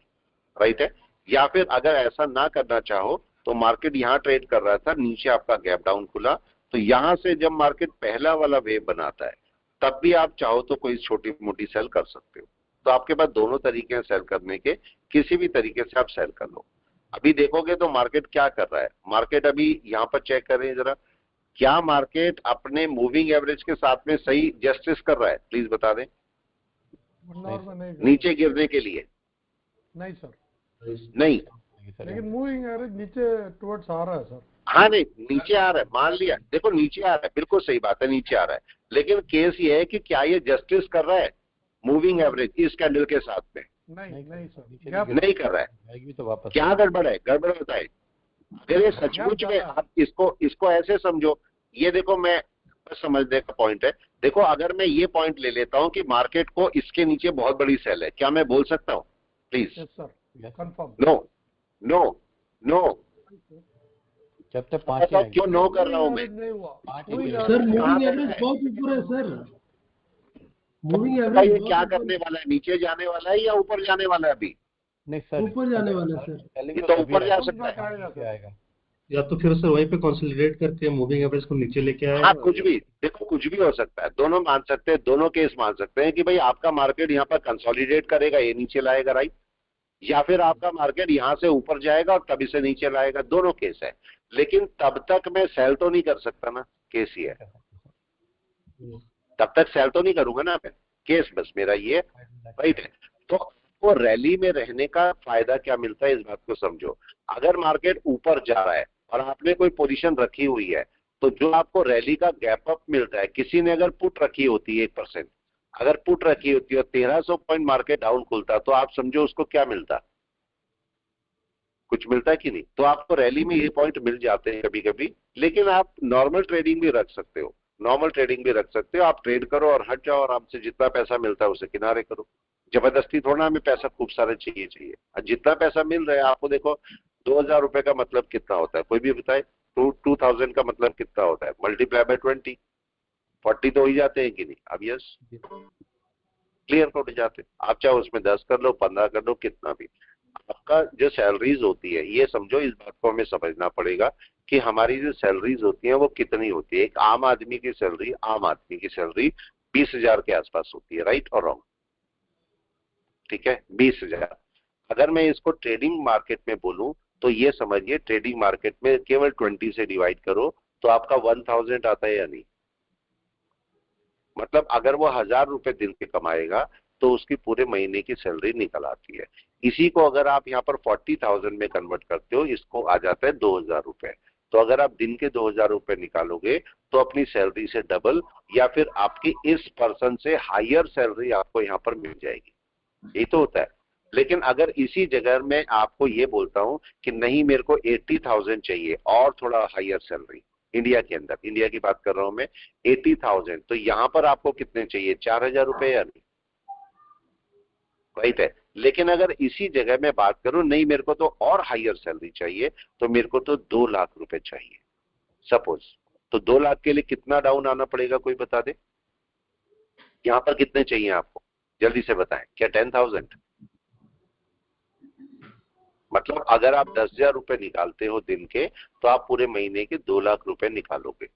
राइट है। या फिर अगर ऐसा ना करना चाहो तो मार्केट यहाँ ट्रेड कर रहा था, नीचे आपका गैप डाउन खुला, तो यहां से जब मार्केट पहला वाला वेव बनाता है तब भी आप चाहो तो कोई छोटी मोटी सेल कर सकते हो। तो आपके पास दोनों तरीके हैं सेल करने के, किसी भी तरीके से आप सेल कर लो। अभी देखोगे तो मार्केट क्या कर रहा है, मार्केट अभी यहाँ पर चेक करें जरा, क्या मार्केट अपने मूविंग एवरेज के साथ में सही जस्टिस कर रहा है? प्लीज बता दें। नीचे गिरने के लिए नहीं सर, नहीं, लेकिन मूविंग एवरेज नीचे टुवर्ड्स आ रहा है सर। हाँ नहीं, नीचे आ रहा है, मान लिया, देखो नीचे आ रहा है, बिल्कुल सही बात है, नीचे आ रहा है, लेकिन केस ये है कि क्या ये जस्टिस कर रहा है मूविंग एवरेज इस कैंडल के साथ में? नहीं सर, नहीं कर रहा है। तो वापस क्या गड़बड़ है? गड़बड़ बताए। अगर ये सचमुच में आप इसको ऐसे समझो, ये देखो, मैं बस समझने का पॉइंट है, देखो अगर मैं ये पॉइंट ले लेता हूँ कि मार्केट को इसके नीचे बहुत बड़ी सेल है, क्या मैं बोल सकता हूँ? प्लीज। नो नो नो, जब तक 5 क्यों नो कर रहा हूँ मैं? सर मूविंग एवरेज बहुत ऊपर है सर। मूविंग ये एवरेज क्या करने वाला है? नीचे जाने वाला है या ऊपर जाने वाला है? अभी नहीं सर, ऊपर जाने वाला है सर। ये तो ऊपर जा सकता है, या तो फिर सर वहीं पे कंसोलिडेट करके मूविंग एवरेज को नीचे लेके आए। हाँ, कुछ भी, देखो कुछ भी हो सकता है, दोनों मान सकते हैं, दोनों केस मान सकते हैं कि भाई आपका मार्केट यहाँ पर कंसोलिडेट करेगा, ये नीचे लाएगा, राइट, या फिर आपका मार्केट यहाँ से ऊपर जाएगा और तभी से नीचे लाएगा, दोनों केस है। लेकिन तब तक मैं सेल तो नहीं कर सकता ना, केस ही है, तब तक सेल तो नहीं करूंगा ना मैं, केस बस मेरा ये राइट है। तो आपको रैली में रहने का फायदा क्या मिलता है, इस बात को समझो। अगर मार्केट ऊपर जा रहा है और आपने कोई पोजीशन रखी हुई है, तो जो आपको रैली का गैप अप मिलता है, किसी ने अगर पुट रखी होती है 1%, अगर पुट रखी होती है 1300 पॉइंट मार्केट डाउन खुलता, तो आप समझो उसको क्या मिलता, कुछ मिलता है कि नहीं? तो आपको रैली में ये पॉइंट मिल जाते हैं कभी कभी, लेकिन आप नॉर्मल ट्रेडिंग भी रख सकते हो, नॉर्मल ट्रेडिंग भी रख सकते हो, आप ट्रेड करो और हट जाओ आराम से, जितना पैसा मिलता है उसे किनारे करो। जबरदस्ती थोड़ा हमें पैसा खूब सारे चाहिए, और जितना पैसा मिल रहा है आपको, देखो 2000 रुपए का मतलब कितना होता है, कोई भी बताए? 2000 का मतलब कितना होता है? मल्टीप्लाई बाय 20, 40 तो हो ही जाते हैं कि नहीं? अब यस क्लियर हो जाते, आप चाहे उसमें 10 कर लो, 15 कर लो, कितना भी। आपका जो सैलरीज होती है, ये समझो, इस बात को हमें समझना पड़ेगा कि हमारी जो सैलरीज होती है वो कितनी होती है। एक आम आदमी की सैलरी 20,000 के आसपास होती है, राइट और रॉन्ग? ठीक है, 20,000। अगर मैं इसको ट्रेडिंग मार्केट में बोलूं तो ये समझिए, ट्रेडिंग मार्केट में केवल 20 से डिवाइड करो तो आपका 1000 आता है या नहीं? मतलब अगर वो 1000 रुपए दिन के कमाएगा तो उसकी पूरे महीने की सैलरी निकल आती है। इसी को अगर आप यहाँ पर 40,000 में कन्वर्ट करते हो, इसको आ जाता है 2000 रुपए। तो अगर आप दिन के 2000 रुपए निकालोगे तो अपनी सैलरी से डबल या फिर आपकी इस पर्सन से हायर सैलरी आपको यहाँ पर मिल जाएगी, यही तो होता है। लेकिन अगर इसी जगह मैं आपको ये बोलता हूँ कि नहीं, मेरे को 80,000 चाहिए और थोड़ा हायर सैलरी, इंडिया के अंदर, इंडिया की बात कर रहा हूं मैं, 80,000, तो यहां पर आपको कितने चाहिए? 4000 रुपए या नहीं? राइट है। लेकिन अगर इसी जगह मैं बात करूं, नहीं मेरे को तो और हायर सैलरी चाहिए, तो मेरे को तो 2 लाख रुपए चाहिए, सपोज तो 2 लाख के लिए कितना डाउन आना पड़ेगा, कोई बता दे। यहाँ पर कितने चाहिए आपको, जल्दी से बताएं। क्या 10,000? मतलब अगर आप 10,000 रुपए निकालते हो दिन के, तो आप पूरे महीने के 2 लाख रुपए निकालोगे।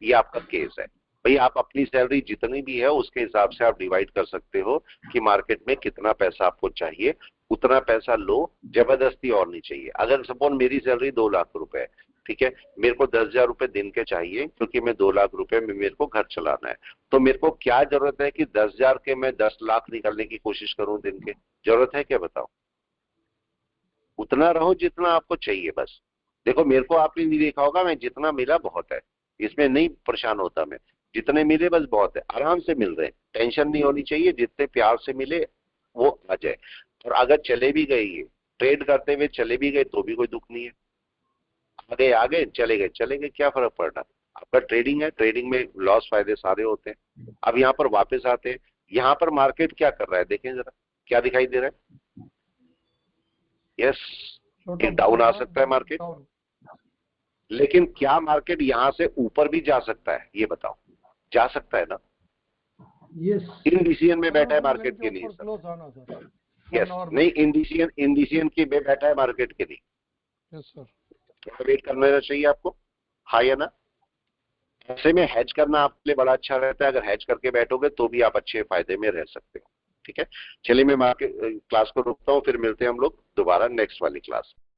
ये आपका केस है भाई। आप अपनी सैलरी जितनी भी है उसके हिसाब से आप डिवाइड कर सकते हो कि मार्केट में कितना पैसा आपको चाहिए, उतना पैसा लो, जबरदस्ती और नहीं चाहिए। अगर सपोज मेरी सैलरी 2 लाख रुपए है, ठीक है, मेरे को 10,000 रुपए दिन के चाहिए क्योंकि मैं 2 लाख रुपए में मेरे को घर चलाना है, तो मेरे को क्या जरूरत है कि 10,000 के मैं 10 लाख निकालने की कोशिश करूं दिन के? जरूरत है क्या, बताओ? उतना रहो जितना आपको चाहिए बस। देखो मेरे को आपने नहीं देखा होगा, मैं जितना मिला बहुत है, इसमें नहीं परेशान होता मैं। जितने मिले बस बहुत है, आराम से मिल रहे हैं, टेंशन नहीं होनी चाहिए। जितने प्यार से मिले वो आ जाए। और अगर चले भी गए, ये ट्रेड करते हुए चले भी गए तो भी कोई दुख नहीं है। आगे चले गए, क्या फर्क पड़ रहा? आपका ट्रेडिंग है, ट्रेडिंग में लॉस फायदे सारे होते हैं। अब यहाँ पर वापस आते हैं, यहाँ पर मार्केट क्या कर रहा है देखें जरा, क्या दिखाई दे रहा है? यस, एक डाउन आ सकता है मार्केट, लेकिन क्या मार्केट यहां से ऊपर भी जा सकता है? ये बताओ, जा सकता है ना? यस, इंडिसियन में बैठा है मार्केट के लिए सर। यस, नहीं इंडिसियन की में बैठा है मार्केट के लिए। यस सर, थोड़ा वेट करना चाहिए आपको, हाँ या ना? ऐसे में हैज करना आपके लिए बड़ा अच्छा रहता है। अगर हैज करके बैठोगे तो भी आप अच्छे फायदे में रह सकते हो। ठीक है, चलिए मैं मार्केट क्लास को रोकता हूँ, फिर मिलते हैं हम लोग दोबारा नेक्स्ट वाली क्लास।